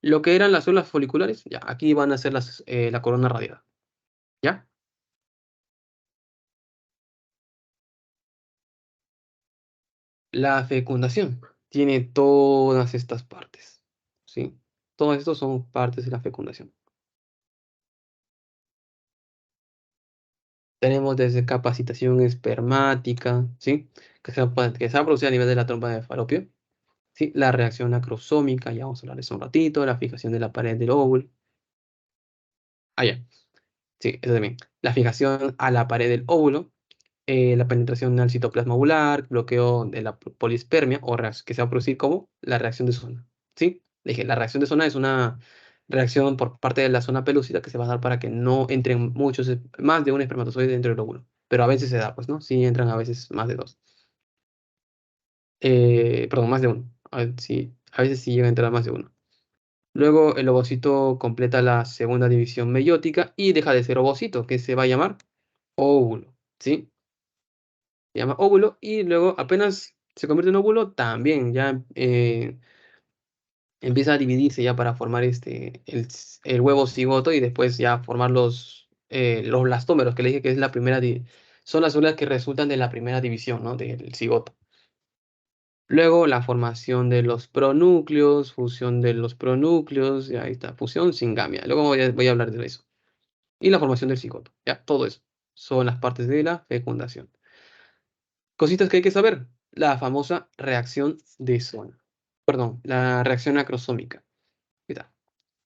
Lo que eran las células foliculares, ya, aquí van a ser la corona radiada, ¿ya? La fecundación tiene todas estas partes, ¿sí? Todos estos son partes de la fecundación. Tenemos desde capacitación espermática, ¿sí? Que se va a producir a nivel de la trompa de falopio, ¿sí? La reacción acrosómica, ya vamos a hablar de eso un ratito, la fijación de la pared del óvulo. Ah, ya. Sí, eso también. La fijación a la pared del óvulo, la penetración al citoplasma ovular, bloqueo de la polispermia, que se va a producir como la reacción de zona. ¿Sí? Le dije, la reacción de zona es una reacción por parte de la zona pelúcida que se va a dar para que no entren más de un espermatozoide dentro del óvulo. Pero a veces se da, pues, ¿no? Sí entran a veces más de dos. Perdón, más de uno. Sí, a veces sí llega a entrar más de uno. Luego el ovocito completa la segunda división meiótica y deja de ser ovocito, que se va a llamar óvulo, ¿sí? Se llama óvulo y luego apenas se convierte en óvulo, también ya empieza a dividirse ya para formar el huevo cigoto y después ya formar los blastómeros, que le dije que es son las células que resultan de la primera división, ¿no? Del cigoto. Luego la formación de los pronúcleos, fusión de los pronúcleos, y ahí está, fusión singamia. Luego voy a hablar de eso. Y la formación del cigoto, ya, todo eso son las partes de la fecundación. Cositas que hay que saber. La famosa reacción de zona. Perdón, la reacción acrosómica. Ahí está.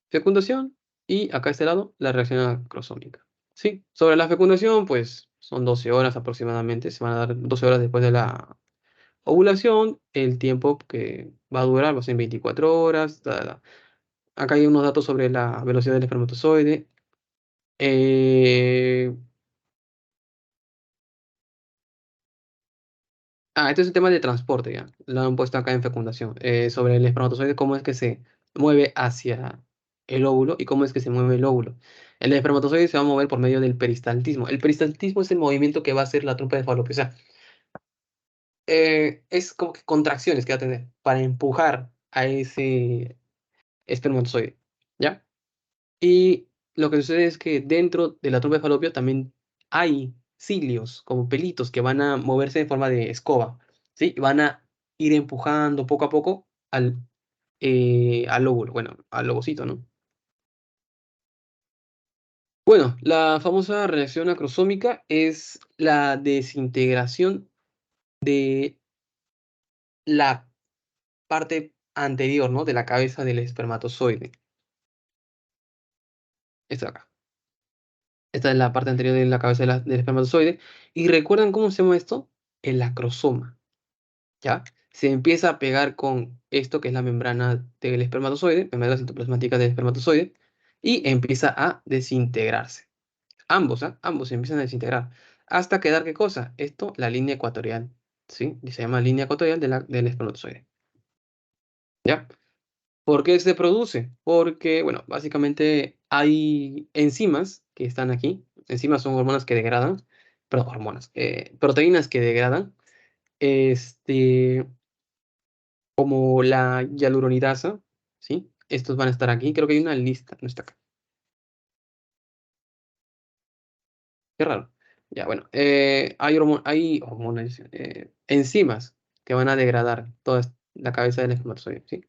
Fecundación y acá a este lado la reacción acrosómica. Sí, sobre la fecundación, pues son 12 horas aproximadamente. Se van a dar 12 horas después de la ovulación. El tiempo que va a durar va a ser 24 horas. Acá hay unos datos sobre la velocidad del espermatozoide. Eh, este es el tema de transporte, ya. Lo han puesto acá en fecundación. Sobre el espermatozoide, cómo es que se mueve hacia el óvulo y cómo es que se mueve el óvulo. El espermatozoide se va a mover por medio del peristaltismo. El peristaltismo es el movimiento que va a hacer la trompa de Falopio. O sea, es como que contracciones que va a tener para empujar a ese espermatozoide, ¿ya? Y lo que sucede es que dentro de la trompa de Falopio también hay cilios, como pelitos, que van a moverse en forma de escoba, ¿sí? Y van a ir empujando poco a poco al óvulo, bueno, al ovocito, ¿no? Bueno, la famosa reacción acrosómica es la desintegración de la parte anterior, ¿no? De la cabeza del espermatozoide. Esta de acá. Esta es la parte anterior de la cabeza del espermatozoide. ¿Y recuerdan cómo se llama esto? El acrosoma, ¿ya? Se empieza a pegar con esto que es la membrana del espermatozoide, membrana citoplasmática del espermatozoide, y empieza a desintegrarse. Ambos, ¿ah? Ambos se empiezan a desintegrar. Hasta quedar, ¿qué cosa? Esto, la línea ecuatorial, ¿sí? Y se llama línea ecuatorial del espermatozoide, ¿ya? ¿Por qué se produce? Porque, bueno, básicamente hay enzimas que están aquí. Enzimas son hormonas que degradan, perdón, hormonas, proteínas que degradan, este, como la hialuronidasa, ¿sí? Estos van a estar aquí. Creo que hay una lista, no está acá. Qué raro. Ya, bueno, hay hormonas, enzimas que van a degradar toda la cabeza del espermatozoide, ¿sí?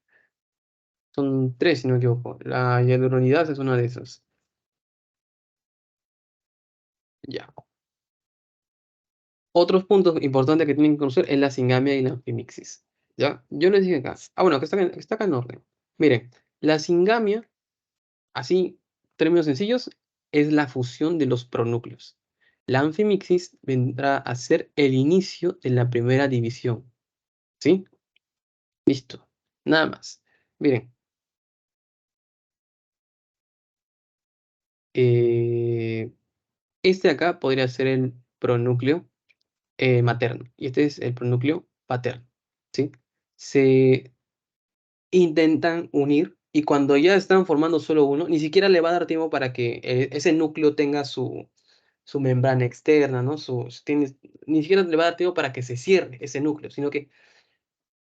Son tres, si no me equivoco. La hialuronidasa es una de esas. Ya. Otros puntos importantes que tienen que conocer es la singamia y la anfimixis. ¿Ya? Yo les dije acá. Bueno, que está acá en orden. Miren, la singamia, así, términos sencillos, es la fusión de los pronúcleos. La anfimixis vendrá a ser el inicio de la primera división. ¿Sí? Listo. Nada más. Miren, eh, este de acá podría ser el pronúcleo materno y este es el pronúcleo paterno. ¿Sí? Se intentan unir y cuando ya están formando solo uno, ni siquiera le va a dar tiempo para que ese núcleo tenga su membrana externa, ¿no? Ni siquiera le va a dar tiempo para que se cierre ese núcleo, sino que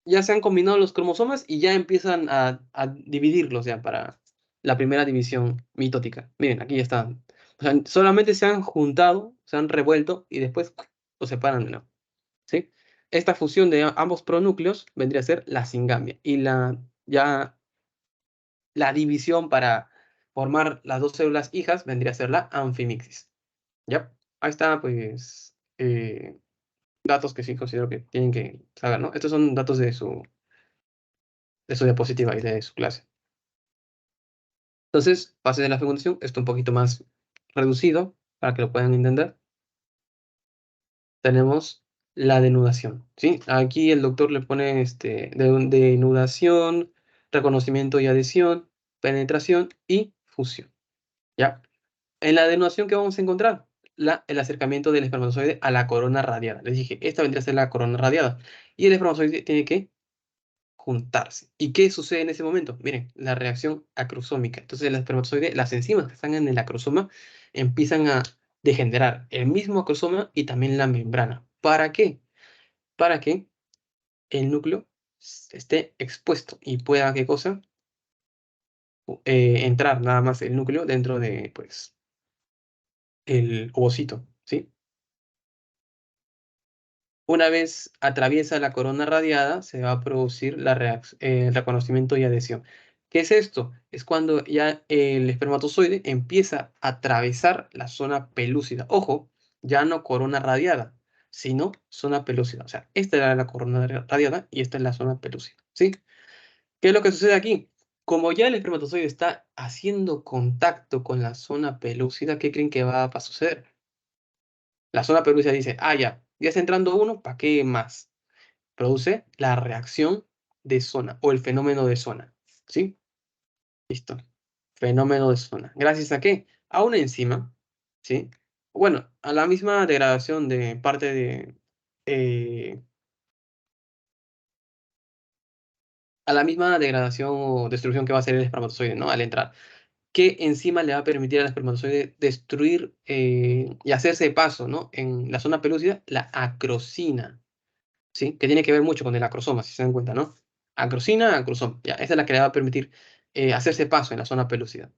ya se han combinado los cromosomas y ya empiezan a dividirlos ya para la primera división mitótica. Miren, aquí ya están. O sea, solamente se han juntado, se han revuelto y después los separan de nuevo, ¿sí? Esta fusión de ambos pronúcleos vendría a ser la singamia y ya la división para formar las dos células hijas vendría a ser la anfimixis. ¿Ya? Ahí está, pues, datos que sí considero que tienen que saber, ¿no? Estos son datos de su diapositiva y de su clase. Entonces, fase de la fecundación, esto un poquito más reducido para que lo puedan entender. Tenemos la denudación, ¿sí? Aquí el doctor le pone denudación, reconocimiento y adhesión, penetración y fusión, ¿ya? En la denudación, ¿qué vamos a encontrar? El acercamiento del espermatozoide a la corona radiada. Les dije, esta vendría a ser la corona radiada. Y el espermatozoide tiene que juntarse. ¿Y qué sucede en ese momento? Miren, la reacción acrosómica. Entonces, el espermatozoide, las enzimas que están en el acrosoma, empiezan a degenerar el mismo acrosoma y también la membrana. ¿Para qué? Para que el núcleo esté expuesto y pueda, ¿qué cosa? Entrar nada más el núcleo dentro de, pues, el ovocito, ¿sí? Una vez atraviesa la corona radiada, se va a producir el reconocimiento y adhesión. ¿Qué es esto? Es cuando ya el espermatozoide empieza a atravesar la zona pelúcida. Ojo, ya no corona radiada, sino zona pelúcida. O sea, esta era la corona radiada y esta es la zona pelúcida, ¿sí? ¿Qué es lo que sucede aquí? Como ya el espermatozoide está haciendo contacto con la zona pelúcida, ¿qué creen que va a suceder? La zona pelúcida dice, ya está entrando uno, ¿para qué más? Produce la reacción de zona o el fenómeno de zona, ¿sí? Listo. Fenómeno de zona. ¿Gracias a qué? A una enzima, ¿sí? Bueno, a la misma degradación de parte de... a la misma degradación o destrucción que va a hacer el espermatozoide, ¿no? Al entrar. ¿Qué enzima le va a permitir al espermatozoide destruir y hacerse paso, ¿no? En la zona pelúcida, la acrosina, ¿sí? Que tiene que ver mucho con el acrosoma, si se dan cuenta, ¿no? Acrosina, acrosoma, ya. Esa es la que le va a permitir hacerse paso en la zona pelúcida,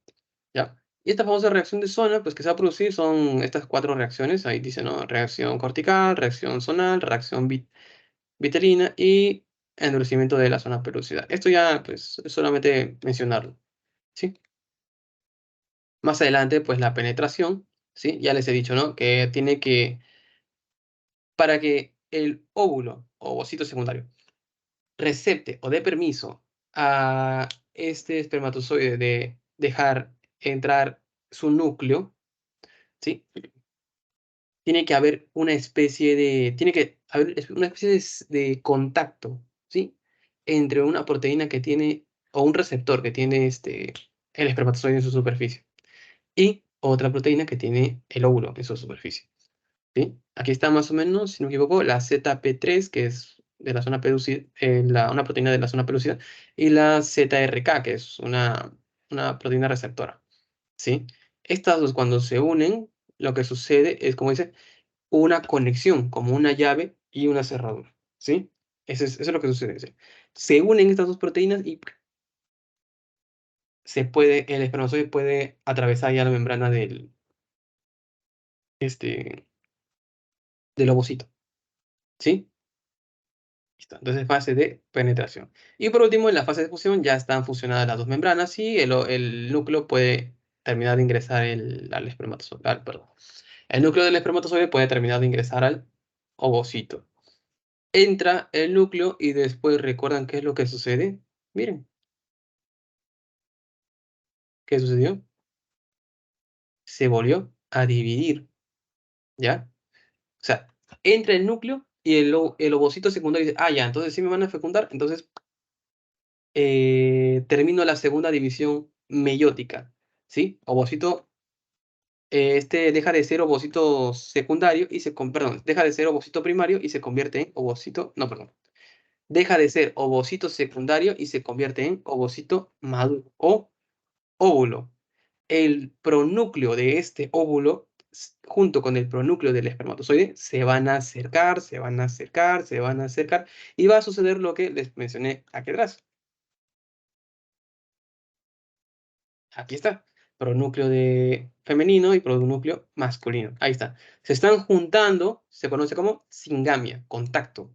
¿ya? Y esta famosa reacción de zona, pues que se va a producir son estas 4 reacciones, ahí dice, ¿no? Reacción cortical, reacción zonal, reacción vitelina y endurecimiento de la zona pelúcida. Esto ya, pues, es solamente mencionarlo, ¿sí? Más adelante, pues la penetración, ¿sí? Ya les he dicho, ¿no? Que tiene que, para que el óvulo o ovocito secundario recepte o dé permiso a este espermatozoide de dejar entrar su núcleo, ¿sí? Tiene que haber una especie de, tiene que haber una especie de contacto, ¿sí? Entre una proteína que tiene, o un receptor que tiene el espermatozoide en su superficie, y otra proteína que tiene el óvulo en su superficie, ¿sí? Aquí está más o menos, si no me equivoco, la ZP3, que es de la zona pelúcida, una proteína de la zona pelúcida, y la ZRK, que es una proteína receptora, ¿sí? Estas dos cuando se unen, lo que sucede es, como dice, una conexión, como una llave y una cerradura, ¿sí? Eso es lo que sucede. ¿Sí? Se unen estas dos proteínas y el espermatozoide puede atravesar ya la membrana este, del ovocito, ¿sí? Listo. Entonces, fase de penetración. Y por último, en la fase de fusión ya están fusionadas las dos membranas y el núcleo puede terminar de ingresar al espermatozoide. Perdón. El núcleo del espermatozoide puede terminar de ingresar al ovocito. Entra el núcleo y después recuerdan qué es lo que sucede. Miren, ¿qué sucedió? Se volvió a dividir, ¿ya? O sea, entra el núcleo y el ovocito secundario dice, ya, entonces sí me van a fecundar, entonces termino la segunda división meiótica, ¿sí? Ovocito, deja de ser ovocito secundario y perdón, deja de ser ovocito primario y se convierte en ovocito, no, perdón, deja de ser ovocito secundario y se convierte en ovocito maduro o óvulo. El pronúcleo de este óvulo, junto con el pronúcleo del espermatozoide, se van a acercar, se van a acercar, se van a acercar, y va a suceder lo que les mencioné aquí atrás. Aquí está, pronúcleo de femenino y pronúcleo masculino. Ahí está. Se están juntando, se conoce como singamia, contacto,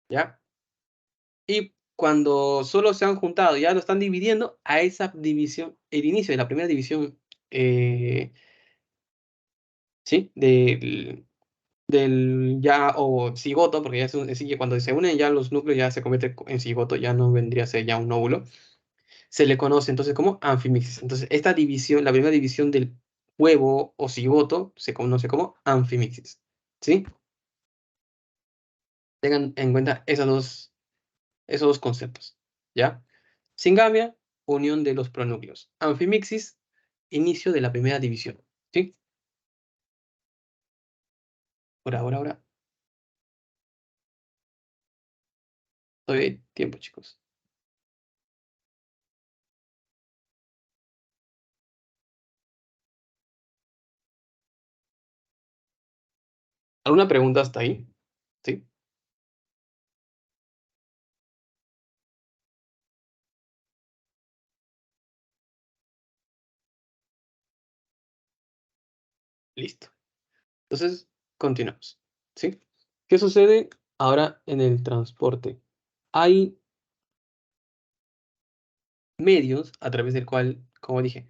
¿ya? Y cuando solo se han juntado, ya lo están dividiendo, a esa división, el inicio de la primera división, ¿sí? Del ya o cigoto, porque ya cuando se unen ya los núcleos ya se convierte en cigoto, ya no vendría a ser ya un óvulo, se le conoce entonces como anfimixis. Entonces, esta división, la primera división del huevo o cigoto, se conoce como anfimixis, ¿sí? Tengan en cuenta esos dos conceptos, ¿ya? Singamia, unión de los pronúcleos. Anfimixis, inicio de la primera división, ¿sí? Ahora. Todavía hay tiempo, chicos. ¿Alguna pregunta hasta ahí? ¿Sí? Listo. Entonces, continuamos, ¿sí? ¿Qué sucede ahora en el transporte? Hay medios a través del cual, como dije,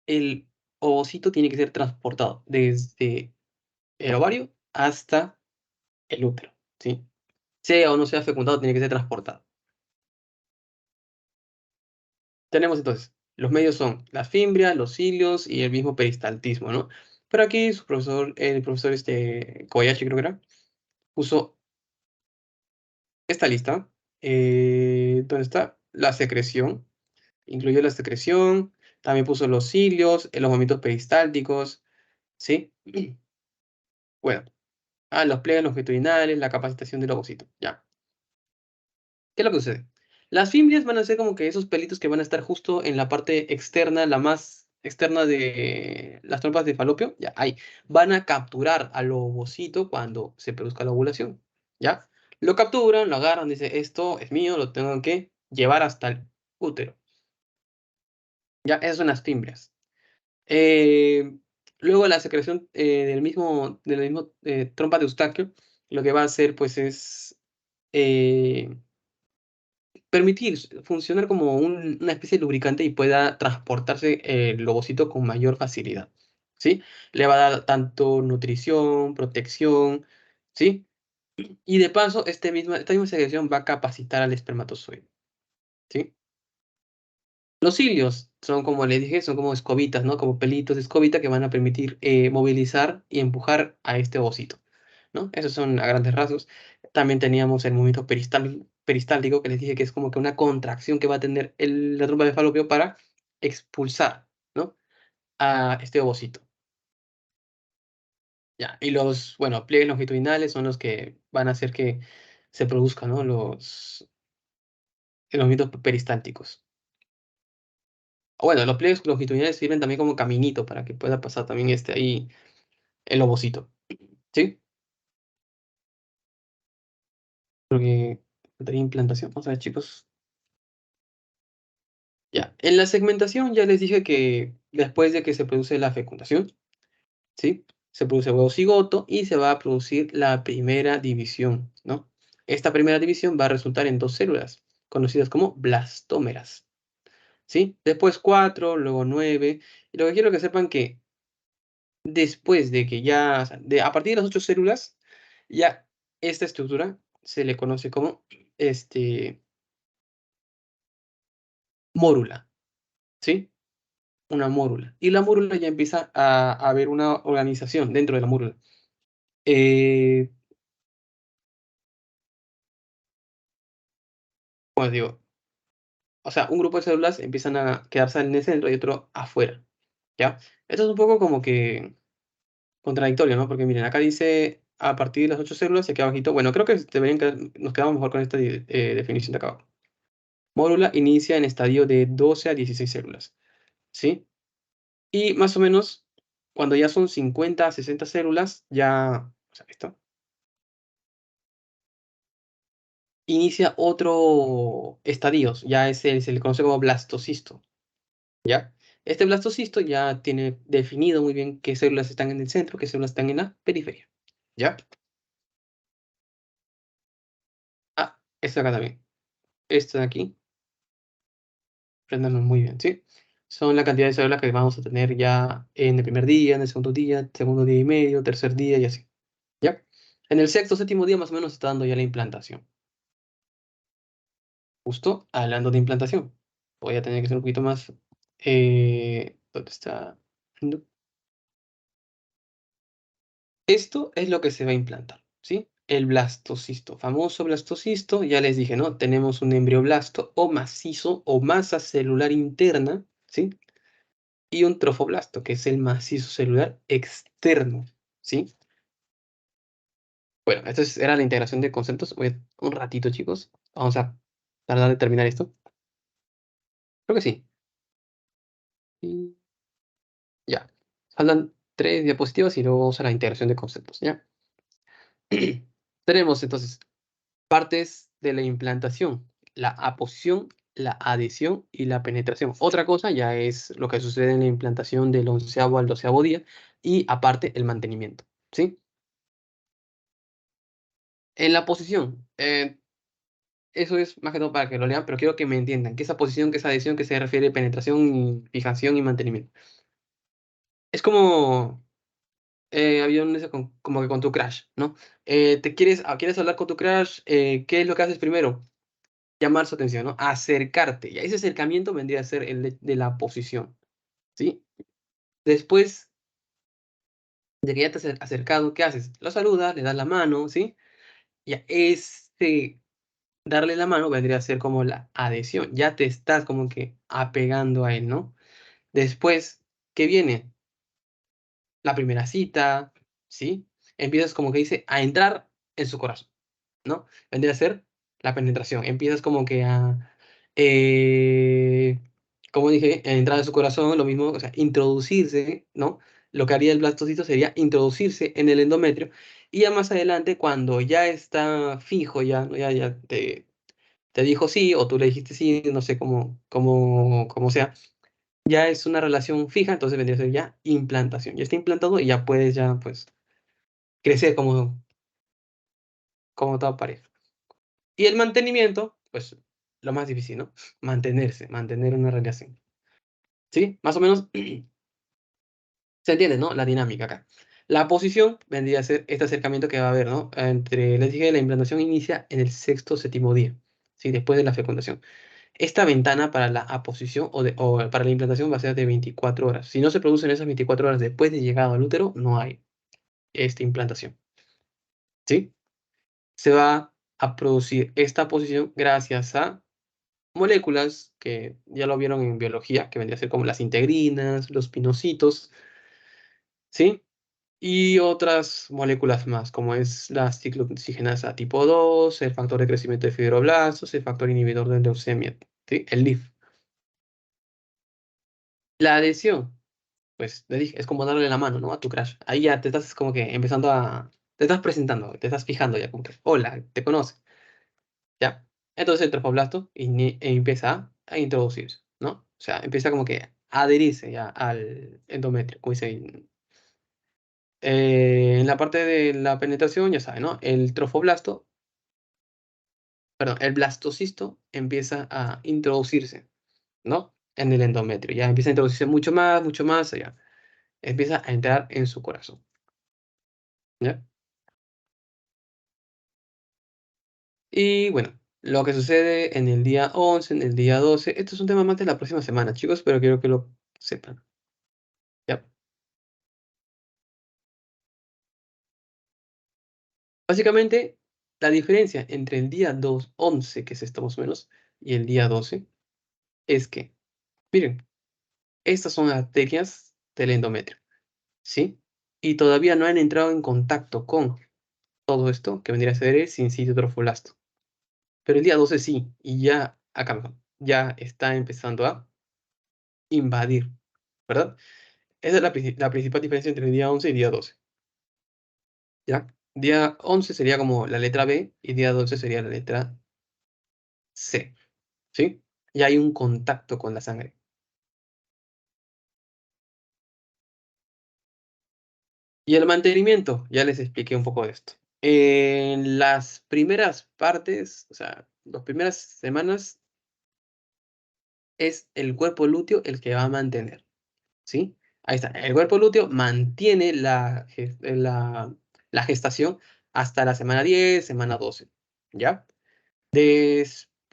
el ovocito tiene que ser transportado desde el ovario hasta el útero, ¿sí? Sea o no sea fecundado, tiene que ser transportado. Tenemos entonces, los medios son las fimbrias, los cilios y el mismo peristaltismo, ¿no? Pero aquí su profesor, el profesor Kobayashi creo que era, puso esta lista, donde está la secreción, incluyó la secreción, también puso los cilios, los movimientos peristálticos, ¿sí? Bueno, los pliegues longitudinales, la capacitación del ovocito, ya. ¿Qué es lo que sucede? Las fimbrias van a ser como que esos pelitos que van a estar justo en la parte externa, la más externa de las trompas de falopio, ya, ahí. Van a capturar al ovocito cuando se produzca la ovulación, ¿ya? Lo capturan, lo agarran, dice, esto es mío, lo tengo que llevar hasta el útero. Ya, esas son las fimbrias. Eh, Luego la secreción de la misma trompa de Eustaquio, lo que va a hacer pues es eh, permitir funcionar como una especie de lubricante y pueda transportarse el ovocito con mayor facilidad, ¿sí? Le va a dar tanto nutrición, protección, ¿sí? Y de paso, esta misma secreción va a capacitar al espermatozoide, ¿sí? Los cilios son, como les dije, son como escobitas, ¿no? Como pelitos de escobita que van a permitir movilizar y empujar a este ovocito, ¿no? Esos son a grandes rasgos. También teníamos el movimiento peristáltico, que les dije que es como que una contracción que va a tener la trompa de falopio para expulsar, ¿no? A este ovocito. Ya. Y bueno, pliegues longitudinales son los que van a hacer que se produzcan, ¿no? Los movimientos peristálticos. Bueno, los pliegues longitudinales sirven también como caminito para que pueda pasar también ahí el ovocito, ¿sí? Porque faltaría implantación. Vamos a ver, chicos. Ya. En la segmentación ya les dije que después de que se produce la fecundación, ¿sí? Se produce huevo cigoto y se va a producir la primera división, ¿no? Esta primera división va a resultar en dos células, conocidas como blastómeras, ¿sí? Después cuatro, luego nueve. Y lo que quiero que sepan que después de que ya, o sea, a partir de las 8 células, ya esta estructura se le conoce como mórula, ¿sí? Una mórula. Y la mórula ya empieza a haber una organización dentro de la mórula. Eh, Como digo, o sea, un grupo de células empiezan a quedarse en el centro y otro afuera, ¿ya? Esto es un poco como que contradictorio, ¿no? Porque miren, acá dice a partir de las 8 células, y aquí abajito, bueno, creo que nos quedamos mejor con esta definición de acá abajo. Mórula inicia en estadio de 12 a 16 células, ¿sí? Y más o menos, cuando ya son 50 a 60 células, ya, o sea, esto, inicia otro estadio, ya se le conoce como blastocisto, ¿ya? Este blastocisto ya tiene definido muy bien qué células están en el centro, qué células están en la periferia, ¿ya? Esto de acá también. Esto de aquí, aprendanlo muy bien, ¿sí? Son la cantidad de células que vamos a tener ya en el primer día, en el segundo día y medio, tercer día y así, ¿ya? En el sexto, séptimo día más o menos está dando ya la implantación. Justo hablando de implantación, voy a tener que ser un poquito más... ¿Dónde está? No. Esto es lo que se va a implantar, ¿sí? El blastocisto, famoso blastocisto, ya les dije, ¿no? Tenemos un embrioblasto o macizo o masa celular interna, ¿sí? Y un trofoblasto, que es el macizo celular externo, ¿sí? Bueno, era la integración de conceptos. Un ratito, chicos. Vamos a tardar de terminar esto. Creo que sí. Y ya. Faltan 3 diapositivas y luego vamos a la integración de conceptos, ¿ya? Tenemos entonces partes de la implantación, la aposición, la adhesión y la penetración. Otra cosa ya es lo que sucede en la implantación del 11º al 12º día y aparte el mantenimiento, ¿sí? En la posición, eso es más que todo para que lo lean, pero quiero que me entiendan que esa posición, que esa adhesión, que se refiere a penetración, fijación y mantenimiento. Es como había como que con tu crush, ¿no? ¿Quieres hablar con tu crush? ¿Qué es lo que haces primero? Llamar su atención, ¿no? Acercarte. Y ese acercamiento vendría a ser el de la posición, ¿sí? Después de que ya te has acercado, ¿qué haces? Lo saludas, le das la mano, ¿sí? Ya darle la mano vendría a ser como la adhesión. Ya te estás como que apegando a él, ¿no? Después, ¿qué viene? La primera cita, ¿sí? Empiezas como que dice a entrar en su corazón, ¿no? Vendría a ser la penetración. Empiezas como que eh, como dije, a entrar en su corazón, lo mismo, o sea, introducirse, ¿no? Lo que haría el blastocito sería introducirse en el endometrio y ya más adelante, cuando ya está fijo, ya, ¿no? Ya te dijo sí o tú le dijiste sí, no sé cómo sea, ya es una relación fija, entonces vendría a ser ya implantación. Ya está implantado y ya puedes ya, pues, crecer como toda pareja. Y el mantenimiento, pues, lo más difícil, ¿no? Mantener una relación. ¿Sí? Más o menos se entiende, ¿no? La dinámica acá. La posición vendría a ser este acercamiento que va a haber, ¿no? Les dije, la implantación inicia en el sexto, séptimo día, ¿sí? Después de la fecundación. Esta ventana para la aposición o para la implantación va a ser de 24 horas. Si no se producen esas 24 horas después de llegado al útero, no hay esta implantación. ¿Sí? Se va a producir esta posición gracias a moléculas que ya lo vieron en biología, que vendría a ser como las integrinas, los pinocitos, ¿sí? Y otras moléculas más, como es la ciclooxigenasa tipo 2, el factor de crecimiento de fibroblastos, el factor inhibidor de leucemia, ¿sí? El LIF. La adhesión, pues, le dije, es como darle la mano, ¿no? A tu crush. Ahí ya te estás como que te estás presentando, te estás fijando ya, como que, hola, te conoce, ¿ya? Entonces el trofoblasto empieza a introducirse, ¿no? O sea, empieza como que a adherirse ya al endometrio, como dice ahí. En la parte de la penetración, ya saben, ¿no? El blastocisto empieza a introducirse, ¿no? En el endometrio, ya empieza a introducirse mucho más allá. Empieza a entrar en su corazón, ¿ya? Y bueno, lo que sucede en el día 11, en el día 12, esto es un tema más de la próxima semana, chicos, pero quiero que lo sepan, ¿ya? Básicamente, la diferencia entre el día 11, que es esto más o menos, y el día 12, es que, miren, estas son arterias del endometrio, ¿sí? Y todavía no han entrado en contacto con todo esto, que vendría a ser el sincito trofoblasto. Pero el día 12 sí, y ya acá, ya está empezando a invadir, ¿verdad? Esa es la principal diferencia entre el día 11 y día 12, ¿ya? Día 11 sería como la letra B y día 12 sería la letra C, ¿sí? Ya hay un contacto con la sangre. Y el mantenimiento, ya les expliqué un poco de esto. En las primeras partes, o sea, las primeras semanas, es el cuerpo lúteo el que va a mantener, ¿sí? Ahí está. El cuerpo lúteo mantiene la gestación hasta la semana 10, semana 12, ¿ya?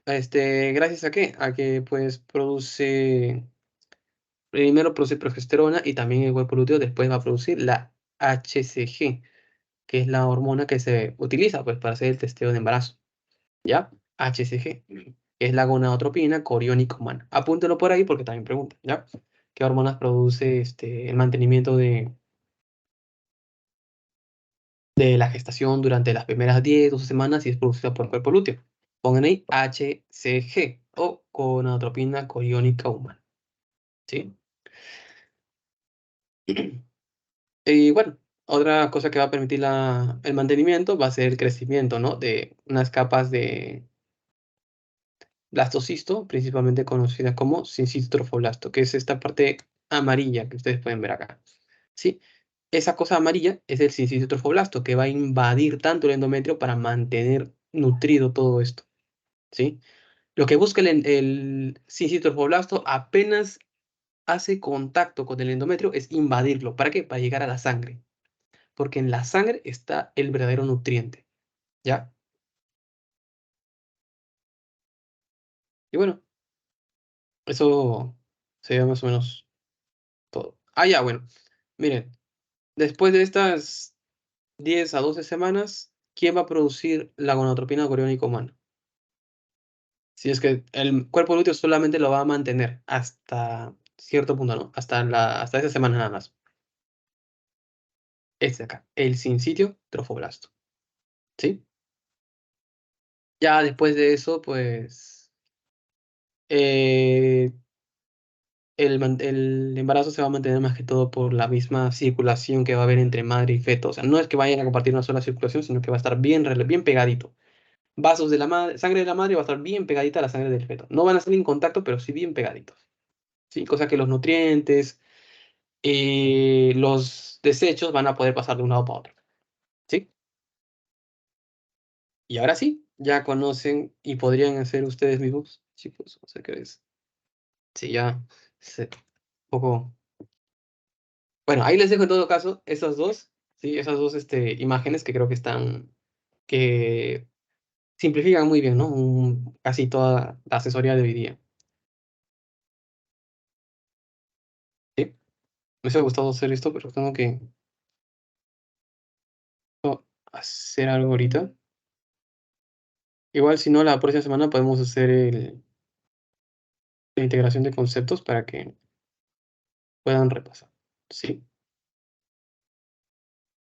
Gracias a qué? A que pues primero produce progesterona y también el cuerpo lúteo después va a producir la HCG, que es la hormona que se utiliza pues para hacer el testeo de embarazo, ¿ya? HCG, que es la gonadotropina coriónica humana. Apúntelo por ahí porque también preguntan, ¿ya? ¿Qué hormonas produce el mantenimiento de la gestación durante las primeras 10, 12 semanas y es producida por el cuerpo lúteo? Pongan ahí HCG o gonadotropina coriónica humana, ¿sí? Y bueno, otra cosa que va a permitir el mantenimiento va a ser el crecimiento, ¿no? De unas capas de blastocisto, principalmente conocida como sincitrotrofoblasto, que es esta parte amarilla que ustedes pueden ver acá. ¿Sí? Esa cosa amarilla es el sincitrotrofoblasto que va a invadir tanto el endometrio para mantener nutrido todo esto. ¿Sí? Lo que busca el sincitrotrofoblasto apenas hace contacto con el endometrio es invadirlo. ¿Para qué? Para llegar a la sangre. porque en la sangre está el verdadero nutriente, ¿ya? Y bueno, eso sería más o menos todo. Ah, ya, bueno. Miren, después de estas 10 a 12 semanas, ¿quién va a producir la gonadotropina coriónica humana? Si es que el cuerpo lúteo solamente lo va a mantener hasta cierto punto, ¿no? Hasta esa semana nada más. Este de acá, el sincitio trofoblasto, ¿sí? Ya después de eso, pues, eh, el embarazo se va a mantener más que todo por la misma circulación que va a haber entre madre y feto. O sea, no es que vayan a compartir una sola circulación, sino que va a estar bien pegadito. Vasos de la madre, sangre de la madre va a estar bien pegadita a la sangre del feto. No van a estar en contacto, pero sí bien pegaditos. ¿Sí? Cosa que los nutrientes, los desechos van a poder pasar de un lado para otro. ¿Sí? Y ahora sí, ya conocen y podrían hacer ustedes mismos, chicos, o sea que es. Sí, ya. Un poco. Bueno, ahí les dejo en todo caso esas dos, sí, esas dos imágenes que creo que están, que simplifican muy bien, ¿no? Casi toda la asesoría de hoy día. ¿Sí? Me hubiese gustado hacer esto, pero tengo que hacer algo ahorita. Igual, si no, la próxima semana podemos hacer la integración de conceptos para que puedan repasar. Sí.